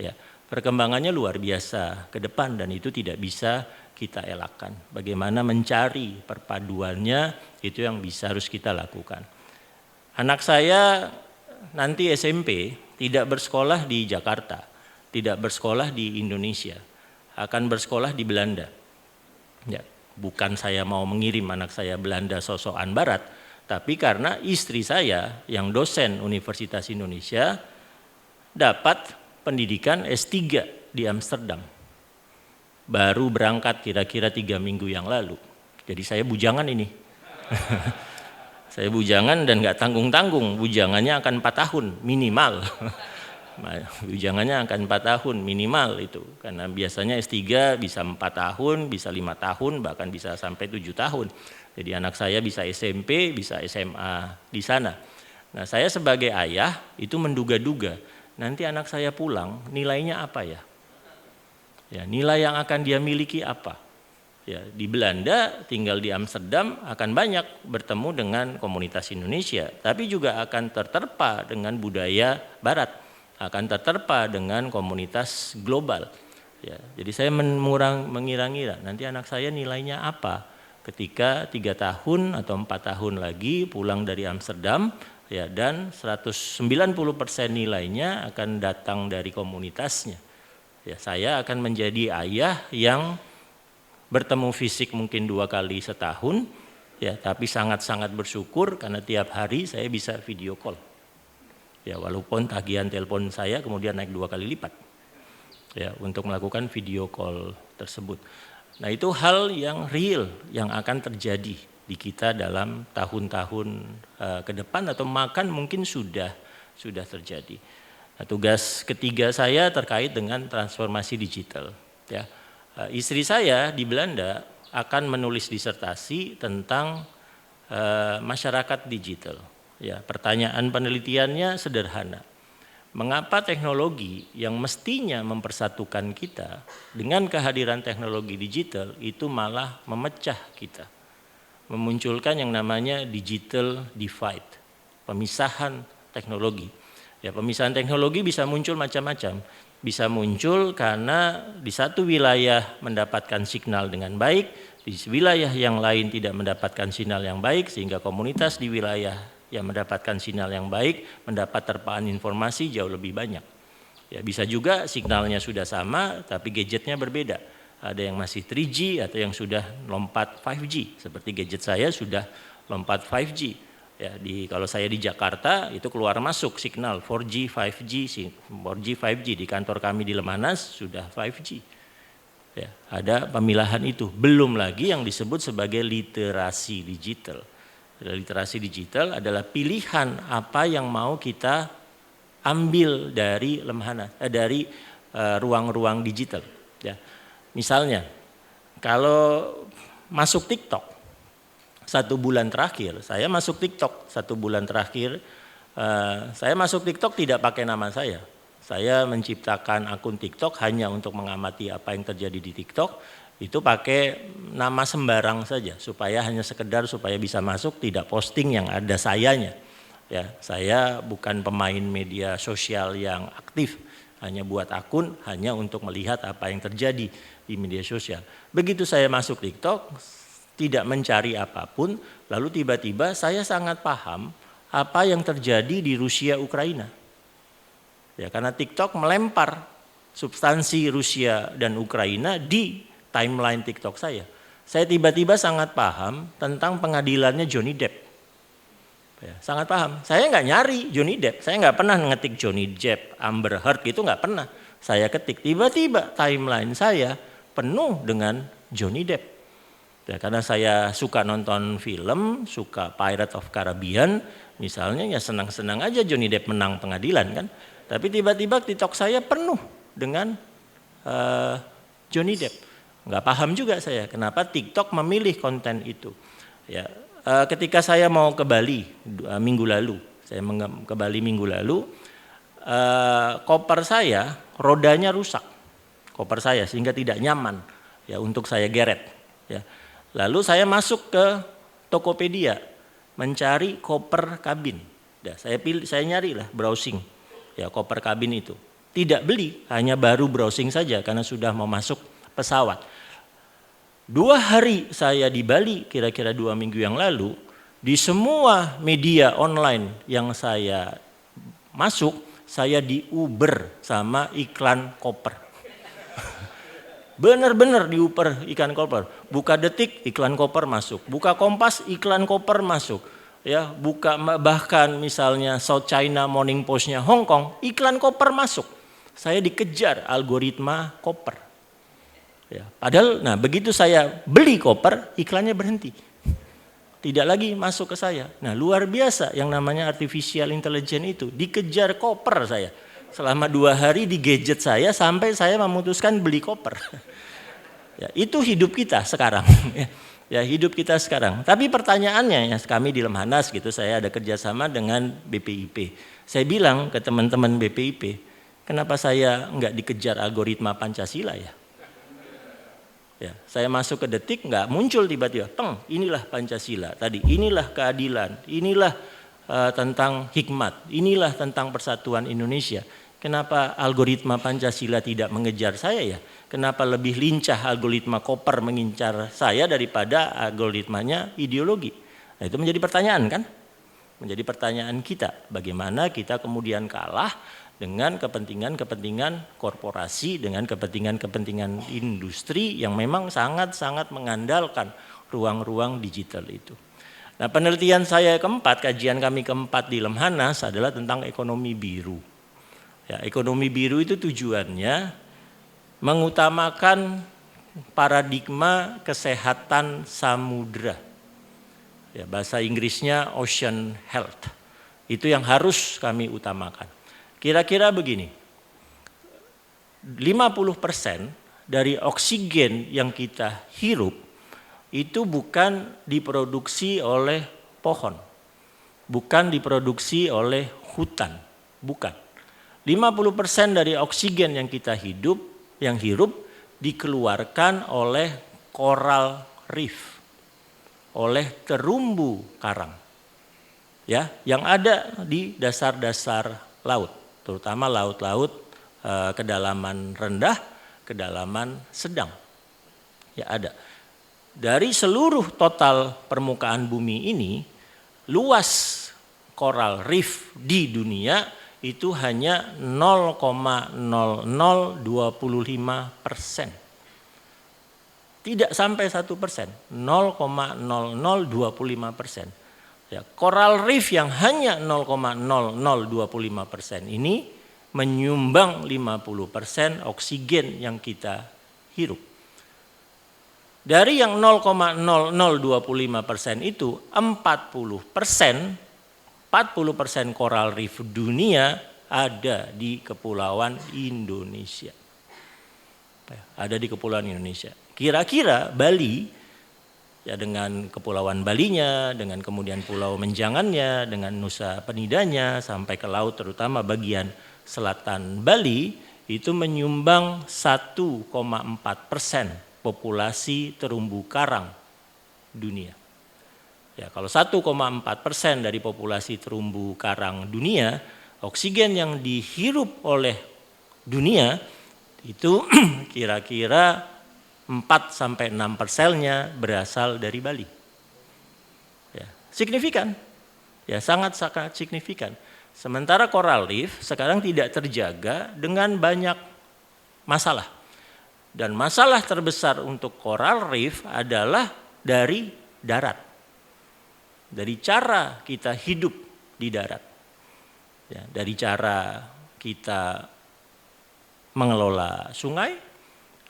Ya, perkembangannya luar biasa ke depan dan itu tidak bisa kita elakkan. Bagaimana mencari perpaduannya itu yang harus kita lakukan. Anak saya nanti SMP tidak bersekolah di Jakarta, tidak bersekolah di Indonesia, akan bersekolah di Belanda. Ya, bukan saya mau mengirim anak saya Belanda sosokan barat, tapi karena istri saya yang dosen Universitas Indonesia dapat pendidikan S3 di Amsterdam. Baru berangkat kira-kira 3 minggu yang lalu. Jadi saya bujangan ini. Saya bujangan dan gak tanggung-tanggung. Bujangannya akan 4 tahun minimal. Bujangannya akan 4 tahun minimal itu. Karena biasanya S3 bisa 4 tahun, bisa 5 tahun, bahkan bisa sampai 7 tahun. Jadi anak saya bisa SMP, bisa SMA di sana. Nah saya sebagai ayah itu menduga-duga. Nanti anak saya pulang nilainya apa ya? Ya, nilai yang akan dia miliki apa? Ya, di Belanda, tinggal di Amsterdam akan banyak bertemu dengan komunitas Indonesia, tapi juga akan terterpa dengan budaya Barat, akan terterpa dengan komunitas global. Ya, jadi saya mengira-ngira nanti anak saya nilainya apa ketika 3 tahun atau 4 tahun lagi pulang dari Amsterdam, ya, dan 190% nilainya akan datang dari komunitasnya. Ya, saya akan menjadi ayah yang bertemu fisik mungkin 2 kali setahun, ya, tapi sangat-sangat bersyukur karena tiap hari saya bisa video call. Ya, walaupun tagihan telepon saya kemudian naik 2 kali lipat, ya, untuk melakukan video call tersebut. Nah itu hal yang real yang akan terjadi di kita dalam tahun-tahun ke depan atau makan mungkin sudah terjadi. Nah, tugas ketiga saya terkait dengan transformasi digital. Ya, istri saya di Belanda akan menulis disertasi tentang masyarakat digital. Ya, pertanyaan penelitiannya sederhana. Mengapa teknologi yang mestinya mempersatukan kita dengan kehadiran teknologi digital itu malah memecah kita, memunculkan yang namanya digital divide, pemisahan teknologi. Ya, pemisahan teknologi bisa muncul macam-macam. Bisa muncul karena di satu wilayah mendapatkan signal dengan baik, di wilayah yang lain tidak mendapatkan sinyal yang baik, sehingga komunitas di wilayah yang mendapatkan sinyal yang baik mendapat terpaan informasi jauh lebih banyak. Ya, bisa juga signalnya sudah sama tapi gadgetnya berbeda. ada yang masih 3G atau yang sudah lompat 5G. Seperti gadget saya sudah lompat 5G. Ya, kalau saya di Jakarta itu keluar masuk signal 4G, 5G, 4G, 5G. Di kantor kami di Lemhanas sudah 5G. Ya, ada pemilahan itu. Belum lagi yang disebut sebagai literasi digital. Literasi digital adalah pilihan apa yang mau kita ambil dari Lemhanas, dari ruang-ruang digital. Ya. Misalnya, kalau masuk TikTok, 1 bulan terakhir, saya masuk TikTok 1 bulan terakhir, saya masuk TikTok tidak pakai nama saya. Saya menciptakan akun TikTok hanya untuk mengamati apa yang terjadi di TikTok, itu pakai nama sembarang saja, supaya hanya sekedar supaya bisa masuk, tidak posting yang ada sayanya. Ya, saya bukan pemain media sosial yang aktif, hanya buat akun hanya untuk melihat apa yang terjadi di media sosial. Begitu saya masuk TikTok, tidak mencari apapun, lalu tiba-tiba saya sangat paham apa yang terjadi di Rusia Ukraina. Ya, karena TikTok melempar substansi Rusia dan Ukraina di timeline TikTok saya. Saya tiba-tiba sangat paham tentang pengadilannya Johnny Depp. Ya, sangat paham. Saya nggak nyari Johnny Depp, saya nggak pernah ngetik Johnny Depp, Amber Heard, itu nggak pernah. Saya ketik, tiba-tiba timeline saya penuh dengan Johnny Depp. Ya, karena saya suka nonton film, suka Pirates of Caribbean, misalnya ya senang-senang aja Johnny Depp menang pengadilan kan. Tapi tiba-tiba TikTok saya penuh dengan Johnny Depp. Nggak paham juga saya kenapa TikTok memilih konten itu. Ya, ketika saya mau ke Bali minggu lalu, koper saya rodanya rusak, koper saya sehingga tidak nyaman ya untuk saya geret. Ya. Lalu saya masuk ke Tokopedia mencari koper kabin. Ya, saya nyari lah browsing ya koper kabin itu. Tidak beli, hanya baru browsing saja karena sudah mau masuk pesawat. 2 hari saya di Bali, kira-kira 2 minggu yang lalu, di semua media online yang saya masuk, saya diuber sama iklan koper. Benar-benar diuber iklan koper. Buka Detik, iklan koper masuk. Buka Kompas, iklan koper masuk. Ya, buka bahkan misalnya South China Morning Post-nya Hong Kong, iklan koper masuk. Saya dikejar algoritma koper. Ya, padahal, nah begitu saya beli koper, iklannya berhenti. Tidak lagi masuk ke saya. Nah luar biasa yang namanya artificial intelligence itu. Dikejar koper saya. Selama 2 hari di gadget saya sampai saya memutuskan beli koper. Ya, itu hidup kita sekarang. Ya, hidup kita sekarang. Tapi pertanyaannya ya kami di Lemhanas gitu, saya ada kerjasama dengan BPIP. Saya bilang ke teman-teman BPIP, kenapa saya nggak dikejar algoritma Pancasila ya? Ya, saya masuk ke Detik nggak muncul tiba-tiba, inilah Pancasila tadi, inilah keadilan, inilah tentang hikmat, inilah tentang persatuan Indonesia. Kenapa algoritma Pancasila tidak mengejar saya ya? Kenapa lebih lincah algoritma koper mengincar saya daripada algoritmanya ideologi? Nah, itu menjadi pertanyaan kan? Menjadi pertanyaan kita, bagaimana kita kemudian kalah dengan kepentingan-kepentingan korporasi, dengan kepentingan-kepentingan industri yang memang sangat-sangat mengandalkan ruang-ruang digital itu. Nah, penelitian saya keempat, kajian kami keempat di Lemhanas adalah tentang ekonomi biru. Ya, ekonomi biru itu tujuannya mengutamakan paradigma kesehatan samudra. Ya, bahasa Inggrisnya ocean health. Itu yang harus kami utamakan. Kira-kira begini, 50% dari oksigen yang kita hirup itu bukan diproduksi oleh pohon, bukan diproduksi oleh hutan, bukan. 50% dari oksigen yang kita hirup dikeluarkan oleh coral reef, oleh terumbu karang, ya, yang ada di dasar-dasar laut, terutama laut-laut kedalaman rendah, kedalaman sedang, ya ada. Dari seluruh total permukaan bumi ini, luas coral reef di dunia itu hanya 0,0025%. Tidak sampai 1%, 0,0025%. Ya, coral reef yang hanya 0,0025% ini menyumbang 50% oksigen yang kita hirup. Dari yang 0,0025% itu 40% coral reef dunia ada di Kepulauan Indonesia. Ada di Kepulauan Indonesia. Kira-kira Bali, ya dengan kepulauan Balinya, dengan kemudian pulau menjangannya, dengan Nusa Penidanya, sampai ke laut terutama bagian selatan Bali, itu menyumbang 1,4% populasi terumbu karang dunia. Ya, kalau 1,4% dari populasi terumbu karang dunia, oksigen yang dihirup oleh dunia itu kira-kira 4-6%-nya berasal dari Bali. Ya, signifikan, ya sangat-sangat signifikan. Sementara coral reef sekarang tidak terjaga dengan banyak masalah. Dan masalah terbesar untuk coral reef adalah dari darat. Dari cara kita hidup di darat. Ya, dari cara kita mengelola sungai,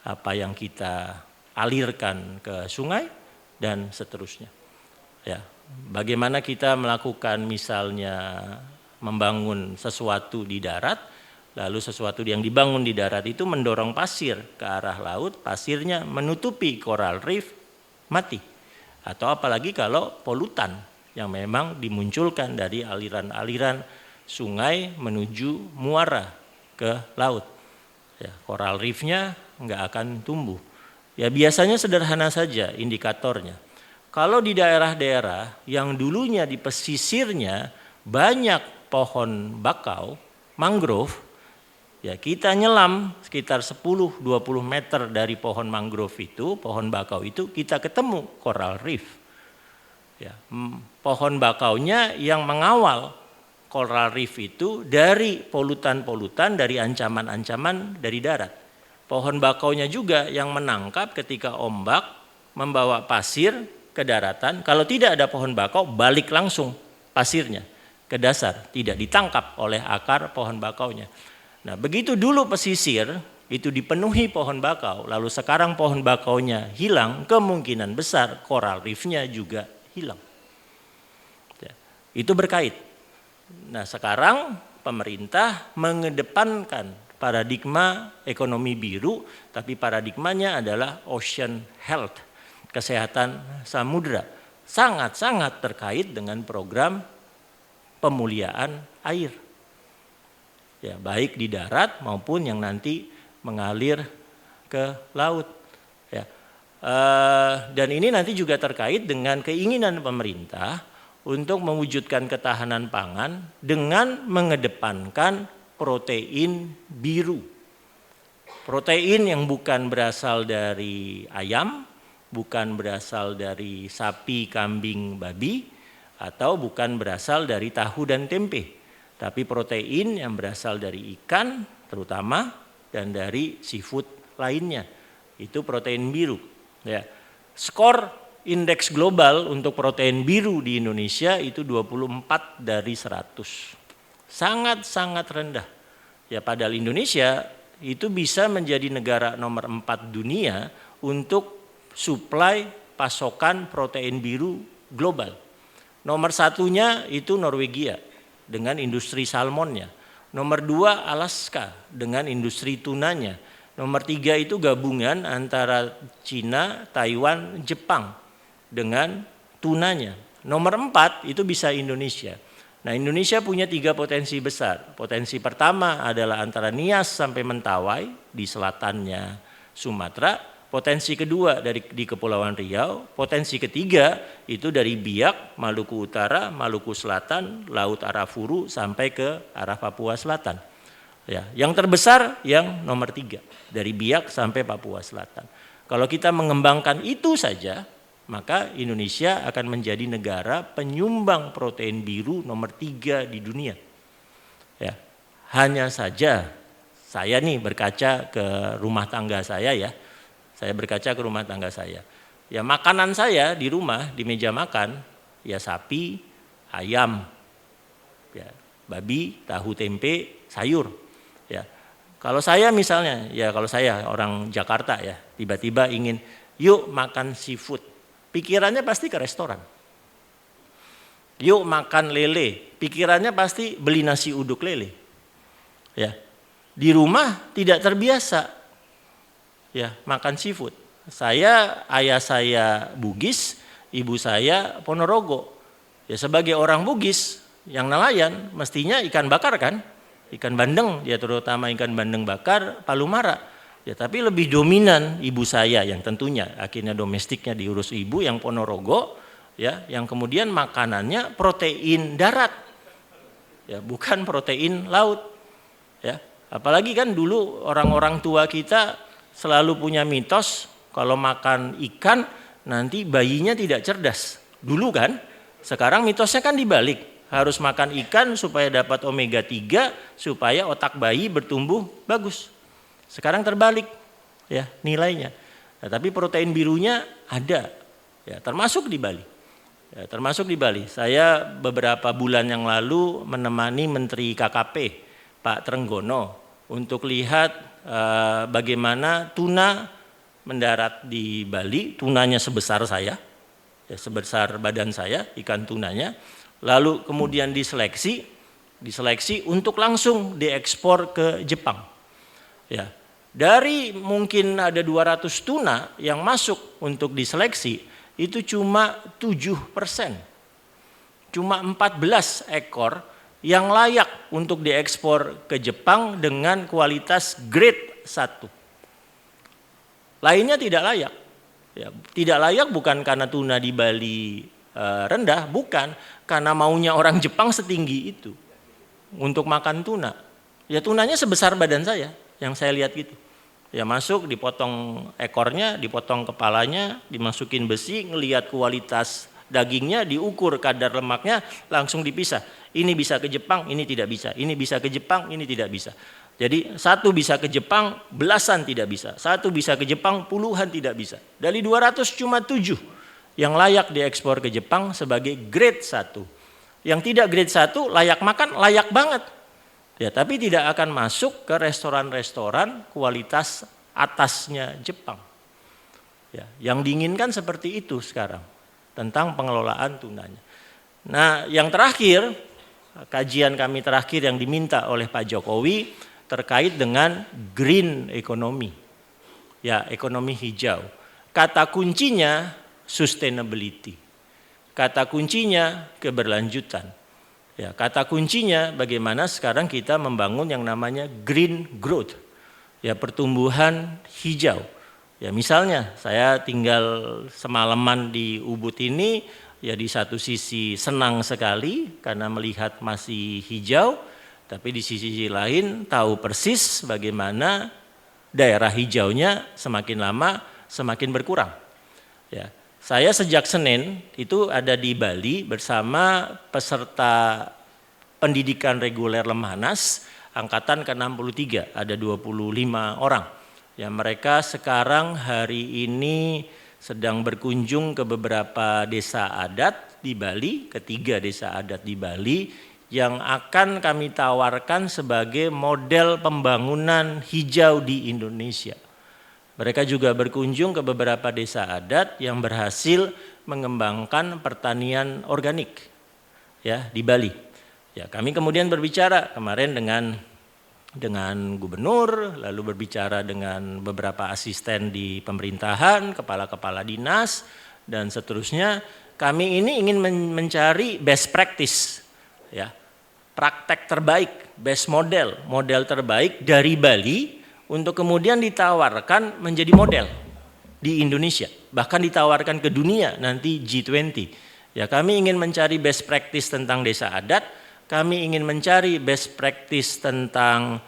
apa yang kita alirkan ke sungai, dan seterusnya. Ya, bagaimana kita melakukan misalnya membangun sesuatu di darat, lalu sesuatu yang dibangun di darat itu mendorong pasir ke arah laut, pasirnya menutupi coral reef, mati. Atau apalagi kalau polutan yang memang dimunculkan dari aliran-aliran sungai menuju muara ke laut. Ya, coral reefnya nggak akan tumbuh. Ya biasanya sederhana saja indikatornya. Kalau di daerah-daerah yang dulunya di pesisirnya banyak pohon bakau, mangrove, ya kita nyelam sekitar 10-20 meter dari pohon mangrove itu, pohon bakau itu, kita ketemu coral reef. Ya, pohon bakaunya yang mengawal coral reef itu dari polutan-polutan, dari ancaman-ancaman dari darat. Pohon bakaunya juga yang menangkap ketika ombak membawa pasir ke daratan. Kalau tidak ada pohon bakau, balik langsung pasirnya ke dasar, tidak ditangkap oleh akar pohon bakaunya. Nah, begitu dulu pesisir itu dipenuhi pohon bakau, lalu sekarang pohon bakaunya hilang, kemungkinan besar coral reefnya juga hilang. Ya, itu berkait. Nah, sekarang pemerintah mengedepankan paradigma ekonomi biru, tapi paradigmanya adalah ocean health, kesehatan samudra. Sangat-sangat terkait dengan program pemuliaan air. Ya, baik di darat maupun yang nanti mengalir ke laut. Ya. Dan ini nanti juga terkait dengan keinginan pemerintah untuk mewujudkan ketahanan pangan dengan mengedepankan protein biru. Protein yang bukan berasal dari ayam, bukan berasal dari sapi, kambing, babi, atau bukan berasal dari tahu dan tempe. Tapi protein yang berasal dari ikan terutama dan dari seafood lainnya. Itu protein biru. Ya. Skor indeks global untuk protein biru di Indonesia itu 24 dari 100. Sangat-sangat rendah. Ya, padahal Indonesia itu bisa menjadi negara nomor 4 dunia untuk suplai pasokan protein biru global. Nomor satunya itu Norwegia dengan industri salmonnya. Nomor 2 Alaska dengan industri tunanya. Nomor 3 itu gabungan antara Cina, Taiwan, Jepang dengan tunanya. Nomor 4 itu bisa Indonesia. Nah, Indonesia punya 3 potensi besar. Potensi pertama adalah antara Nias sampai Mentawai di selatannya Sumatera. Potensi kedua di Kepulauan Riau. Potensi ketiga itu dari Biak, Maluku Utara, Maluku Selatan, Laut Arafuru sampai ke arah Papua Selatan. Ya, yang terbesar yang nomor 3 dari Biak sampai Papua Selatan. Kalau kita mengembangkan itu saja, maka Indonesia akan menjadi negara penyumbang protein biru nomor 3 di dunia. Ya, hanya saja saya nih berkaca ke rumah tangga saya ya, Saya berkaca ke rumah tangga saya. Ya makanan saya di rumah, di meja makan, ya sapi, ayam, ya babi, tahu tempe, sayur. Ya. Kalau saya misalnya, ya kalau saya orang Jakarta ya, tiba-tiba ingin yuk makan seafood. Pikirannya pasti ke restoran. Yuk makan lele, pikirannya pasti beli nasi uduk lele. Ya. Di rumah tidak terbiasa ya makan seafood. Ayah saya Bugis, ibu saya Ponorogo. Ya sebagai orang Bugis yang nelayan mestinya ikan bakar kan? Ikan bandeng, ya terutama ikan bandeng bakar, palu mara. Ya tapi lebih dominan ibu saya yang tentunya akhirnya domestiknya diurus ibu yang Ponorogo, ya yang kemudian makanannya protein darat. Ya bukan protein laut. Ya, apalagi kan dulu orang-orang tua kita selalu punya mitos kalau makan ikan nanti bayinya tidak cerdas. Dulu kan, sekarang mitosnya kan dibalik. Harus makan ikan supaya dapat omega 3 supaya otak bayi bertumbuh bagus. Sekarang terbalik ya nilainya. Nah, tapi protein birunya ada ya termasuk di Bali. Ya, termasuk di Bali. Saya beberapa bulan yang lalu menemani Menteri KKP Pak Trenggono untuk lihat bagaimana tuna mendarat di Bali, tunanya sebesar saya, ya, sebesar badan saya, ikan tunanya, lalu kemudian diseleksi untuk langsung diekspor ke Jepang. Ya, dari mungkin ada 200 tuna yang masuk untuk diseleksi, itu cuma 7%, cuma 14 ekor yang layak untuk diekspor ke Jepang dengan kualitas grade 1. Lainnya tidak layak. Ya, tidak layak bukan karena tuna di Bali rendah, bukan karena maunya orang Jepang setinggi itu untuk makan tuna. Ya tunanya sebesar badan saya, yang saya lihat gitu. Ya masuk, dipotong ekornya, dipotong kepalanya, dimasukin besi, ngelihat kualitas dagingnya, diukur kadar lemaknya, langsung dipisah. Ini bisa ke Jepang, ini tidak bisa. Ini bisa ke Jepang, ini tidak bisa. Jadi satu bisa ke Jepang, belasan tidak bisa. Satu bisa ke Jepang, puluhan tidak bisa. Dari 200 cuma 7 yang layak diekspor ke Jepang sebagai grade 1. Yang tidak grade 1 layak makan, layak banget. Ya, tapi tidak akan masuk ke restoran-restoran kualitas atasnya Jepang. Ya, yang diinginkan seperti itu sekarang tentang pengelolaan tunanya. Nah, yang terakhir, kajian kami terakhir yang diminta oleh Pak Jokowi terkait dengan green economy, ya ekonomi hijau. Kata kuncinya sustainability, kata kuncinya keberlanjutan, ya kata kuncinya bagaimana sekarang kita membangun yang namanya green growth, ya pertumbuhan hijau. Ya misalnya saya tinggal semalaman di Ubud ini, ya di satu sisi senang sekali karena melihat masih hijau. Tapi di sisi lain tahu persis bagaimana daerah hijaunya semakin lama semakin berkurang. Ya, saya sejak Senin itu ada di Bali bersama peserta pendidikan reguler Lemhanas angkatan ke-63, ada 25 orang. Ya, mereka sekarang hari ini sedang berkunjung ke beberapa desa adat di Bali, ketiga desa adat di Bali, yang akan kami tawarkan sebagai model pembangunan hijau di Indonesia. Mereka juga berkunjung ke beberapa desa adat yang berhasil mengembangkan pertanian organik ya di Bali. Ya, kami kemudian berbicara kemarin dengan gubernur, lalu berbicara dengan beberapa asisten di pemerintahan, kepala-kepala dinas dan seterusnya. Kami ini ingin mencari best practice, ya. Praktek terbaik, best model terbaik dari Bali untuk kemudian ditawarkan menjadi model di Indonesia, bahkan ditawarkan ke dunia nanti G20. Ya, kami ingin mencari best practice tentang desa adat, kami ingin mencari best practice tentang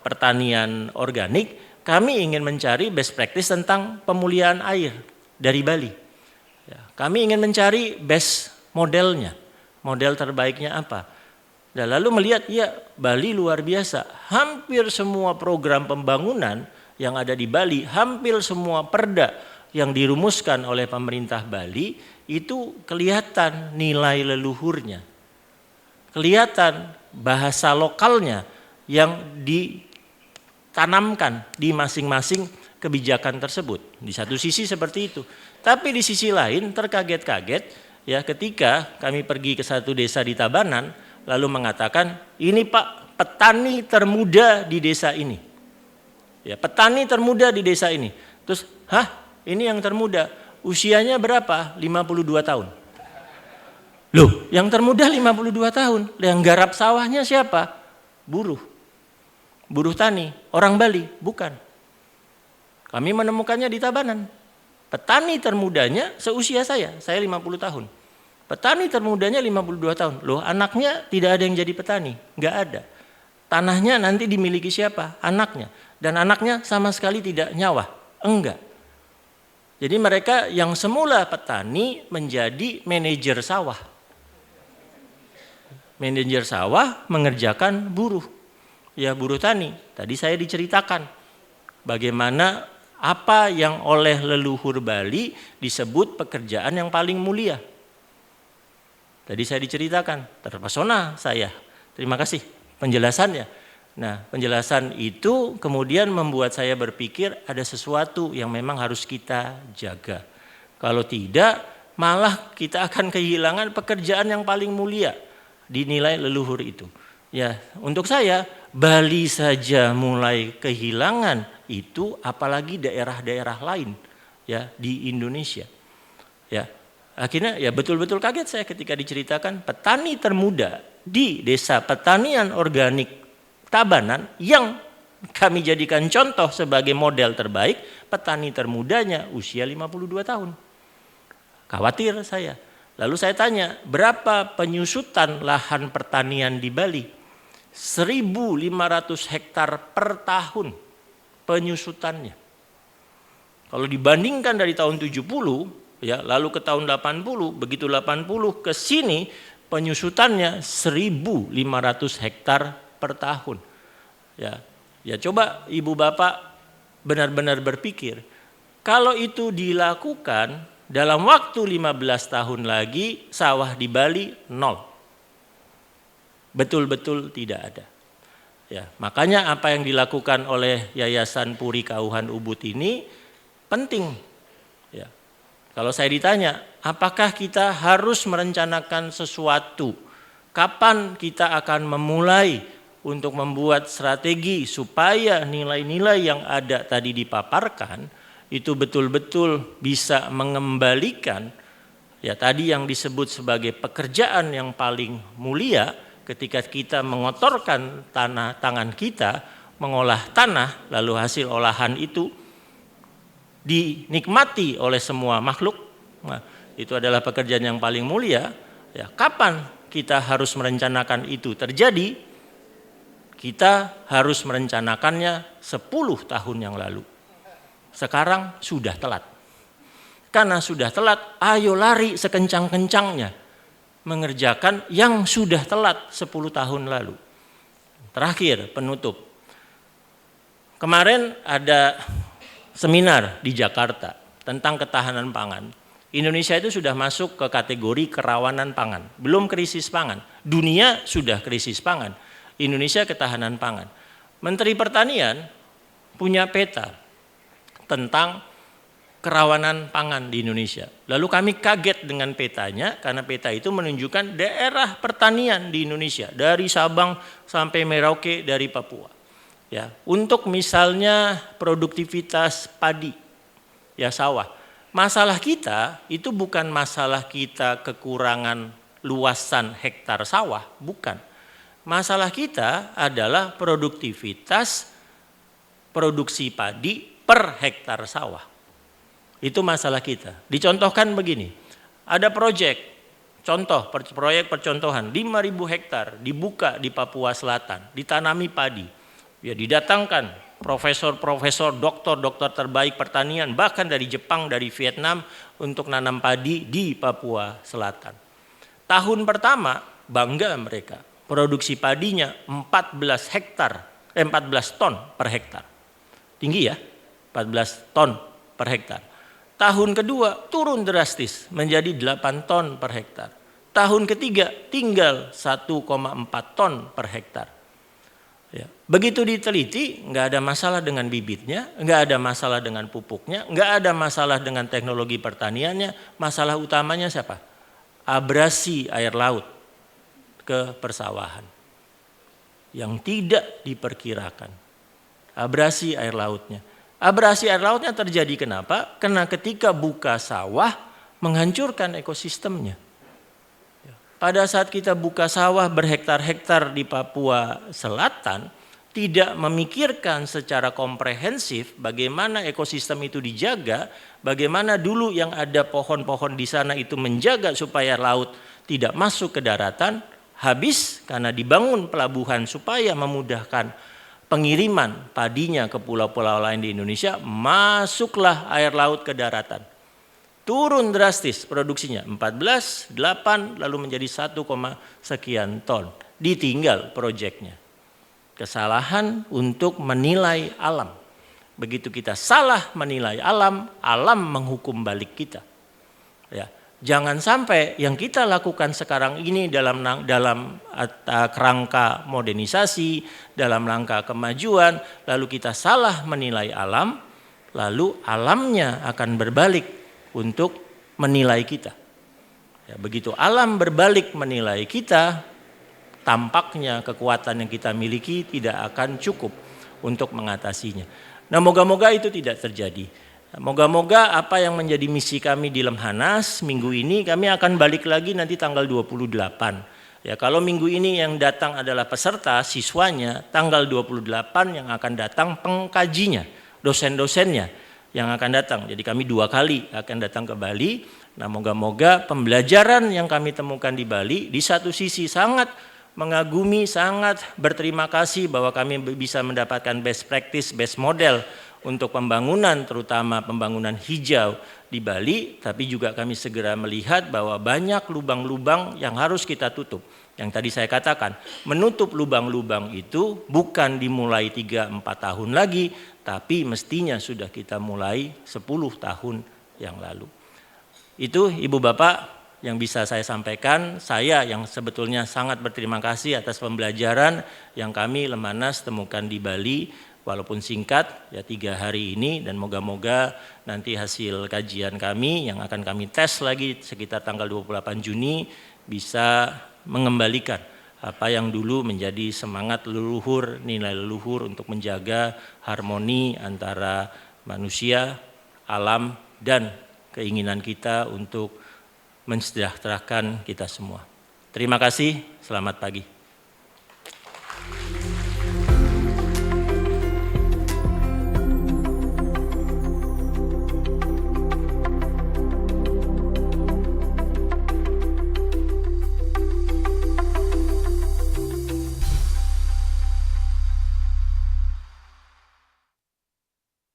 pertanian organik, kami ingin mencari best practice tentang pemulihan air dari Bali. Ya, kami ingin mencari best modelnya, model terbaiknya apa. Dan lalu melihat ya Bali luar biasa, hampir semua program pembangunan yang ada di Bali, hampir semua perda yang dirumuskan oleh pemerintah Bali itu kelihatan nilai leluhurnya. Kelihatan bahasa lokalnya yang ditanamkan di masing-masing kebijakan tersebut. Di satu sisi seperti itu. Tapi di sisi lain terkaget-kaget ya ketika kami pergi ke satu desa di Tabanan lalu mengatakan, ini Pak petani termuda di desa ini. Ya, petani termuda di desa ini. Terus, ini yang termuda. Usianya berapa? 52 tahun. Loh, yang termuda 52 tahun. Yang garap sawahnya siapa? Buruh. Buruh tani, orang Bali, bukan. Kami menemukannya di Tabanan. Petani termudanya seusia saya 50 tahun. Petani termudanya 52 tahun. Loh, anaknya tidak ada yang jadi petani, enggak ada. Tanahnya nanti dimiliki siapa? Anaknya. Dan anaknya sama sekali tidak nyawa, enggak. Jadi mereka yang semula petani menjadi manajer sawah. Manajer sawah mengerjakan buruh. Ya, buruh tani. Tadi saya diceritakan bagaimana apa yang oleh leluhur Bali disebut pekerjaan yang paling mulia. Tadi saya diceritakan, terpesona saya. Terima kasih penjelasannya. Nah, penjelasan itu kemudian membuat saya berpikir ada sesuatu yang memang harus kita jaga. Kalau tidak, malah kita akan kehilangan pekerjaan yang paling mulia dinilai leluhur itu. Ya, untuk saya Bali saja mulai kehilangan itu, apalagi daerah-daerah lain ya di Indonesia. Ya. Akhirnya ya betul-betul kaget saya ketika diceritakan petani termuda di Desa Pertanian Organik Tabanan yang kami jadikan contoh sebagai model terbaik, petani termudanya usia 52 tahun. Khawatir saya. Lalu saya tanya, berapa penyusutan lahan pertanian di Bali? 1.500 hektar per tahun penyusutannya. Kalau dibandingkan dari tahun 70, ya, lalu ke tahun 80, begitu 80 ke sini penyusutannya 1.500 hektar per tahun. Ya coba ibu bapak benar-benar berpikir, kalau itu dilakukan dalam waktu 15 tahun lagi sawah di Bali nol. Betul-betul tidak ada. Ya, makanya apa yang dilakukan oleh Yayasan Puri Kauhan Ubud ini penting. Ya. Kalau saya ditanya, apakah kita harus merencanakan sesuatu? Kapan kita akan memulai untuk membuat strategi supaya nilai-nilai yang ada tadi dipaparkan itu betul-betul bisa mengembalikan ya tadi yang disebut sebagai pekerjaan yang paling mulia ketika kita mengotorkan tangan kita, mengolah tanah, lalu hasil olahan itu dinikmati oleh semua makhluk. Nah, itu adalah pekerjaan yang paling mulia. Ya, kapan kita harus merencanakan itu terjadi? Kita harus merencanakannya 10 tahun yang lalu. Sekarang sudah telat. Karena sudah telat, ayo lari sekencang-kencangnya mengerjakan yang sudah telat 10 tahun lalu. Terakhir, penutup. Kemarin ada seminar di Jakarta tentang ketahanan pangan. Indonesia itu sudah masuk ke kategori kerawanan pangan, belum krisis pangan. Dunia sudah krisis pangan, Indonesia ketahanan pangan. Menteri Pertanian punya peta tentang kerawanan pangan di Indonesia. Lalu kami kaget dengan petanya karena peta itu menunjukkan daerah pertanian di Indonesia dari Sabang sampai Merauke dari Papua. Ya, untuk misalnya produktivitas padi, ya sawah. Masalah kita itu bukan masalah kita kekurangan luasan hektar sawah, bukan. Masalah kita adalah produktivitas produksi padi per hektar sawah. Itu masalah kita. Dicontohkan begini, ada proyek percontohan 5.000 hektar dibuka di Papua Selatan, ditanami padi. Ya, didatangkan profesor-profesor, doktor-doktor terbaik pertanian, bahkan dari Jepang, dari Vietnam untuk nanam padi di Papua Selatan. Tahun pertama bangga mereka, produksi padinya 14 ton per hektar. Tinggi ya? 14 ton per hektar. Tahun kedua turun drastis menjadi 8 ton per hektar. Tahun ketiga tinggal 1,4 ton per hektar. Ya. Begitu diteliti, nggak ada masalah dengan bibitnya, nggak ada masalah dengan pupuknya, nggak ada masalah dengan teknologi pertaniannya. Masalah utamanya siapa? Abrasi air laut ke persawahan yang tidak diperkirakan. Abrasi air lautnya. Abrasi air lautnya terjadi kenapa? Karena ketika buka sawah menghancurkan ekosistemnya. Pada saat kita buka sawah berhektar-hektar di Papua Selatan, tidak memikirkan secara komprehensif bagaimana ekosistem itu dijaga, bagaimana dulu yang ada pohon-pohon di sana itu menjaga supaya laut tidak masuk ke daratan, habis karena dibangun pelabuhan supaya memudahkan pengiriman padinya ke pulau-pulau lain di Indonesia, masuklah air laut ke daratan. Turun drastis produksinya 14, 8 lalu menjadi 1, sekian ton. Ditinggal proyeknya. Kesalahan untuk menilai alam. Begitu kita salah menilai alam, alam menghukum balik kita. Ya, jangan sampai yang kita lakukan sekarang ini dalam kerangka modernisasi, dalam rangka kemajuan, lalu kita salah menilai alam, lalu alamnya akan berbalik untuk menilai kita. Ya, begitu alam berbalik menilai kita, tampaknya kekuatan yang kita miliki tidak akan cukup untuk mengatasinya. Nah, moga-moga itu tidak terjadi. Moga-moga apa yang menjadi misi kami di Lemhanas minggu ini, kami akan balik lagi nanti tanggal 28. Ya, kalau minggu ini yang datang adalah peserta, siswanya, tanggal 28 yang akan datang pengkajinya, dosen-dosennya yang akan datang. Jadi kami 2 kali akan datang ke Bali. Nah, moga-moga pembelajaran yang kami temukan di Bali di satu sisi sangat mengagumi, sangat berterima kasih bahwa kami bisa mendapatkan best practice, best model untuk pembangunan, terutama pembangunan hijau di Bali, tapi juga kami segera melihat bahwa banyak lubang-lubang yang harus kita tutup. Yang tadi saya katakan, menutup lubang-lubang itu bukan dimulai 3-4 tahun lagi, tapi mestinya sudah kita mulai 10 tahun yang lalu. Itu Ibu Bapak yang bisa saya sampaikan. Saya yang sebetulnya sangat berterima kasih atas pembelajaran yang kami Lemhanas temukan di Bali, walaupun singkat ya 3 hari ini, dan moga-moga nanti hasil kajian kami yang akan kami tes lagi sekitar tanggal 28 Juni bisa mengembalikan apa yang dulu menjadi semangat leluhur, nilai leluhur untuk menjaga harmoni antara manusia, alam, dan keinginan kita untuk mensejahterakan kita semua. Terima kasih, selamat pagi.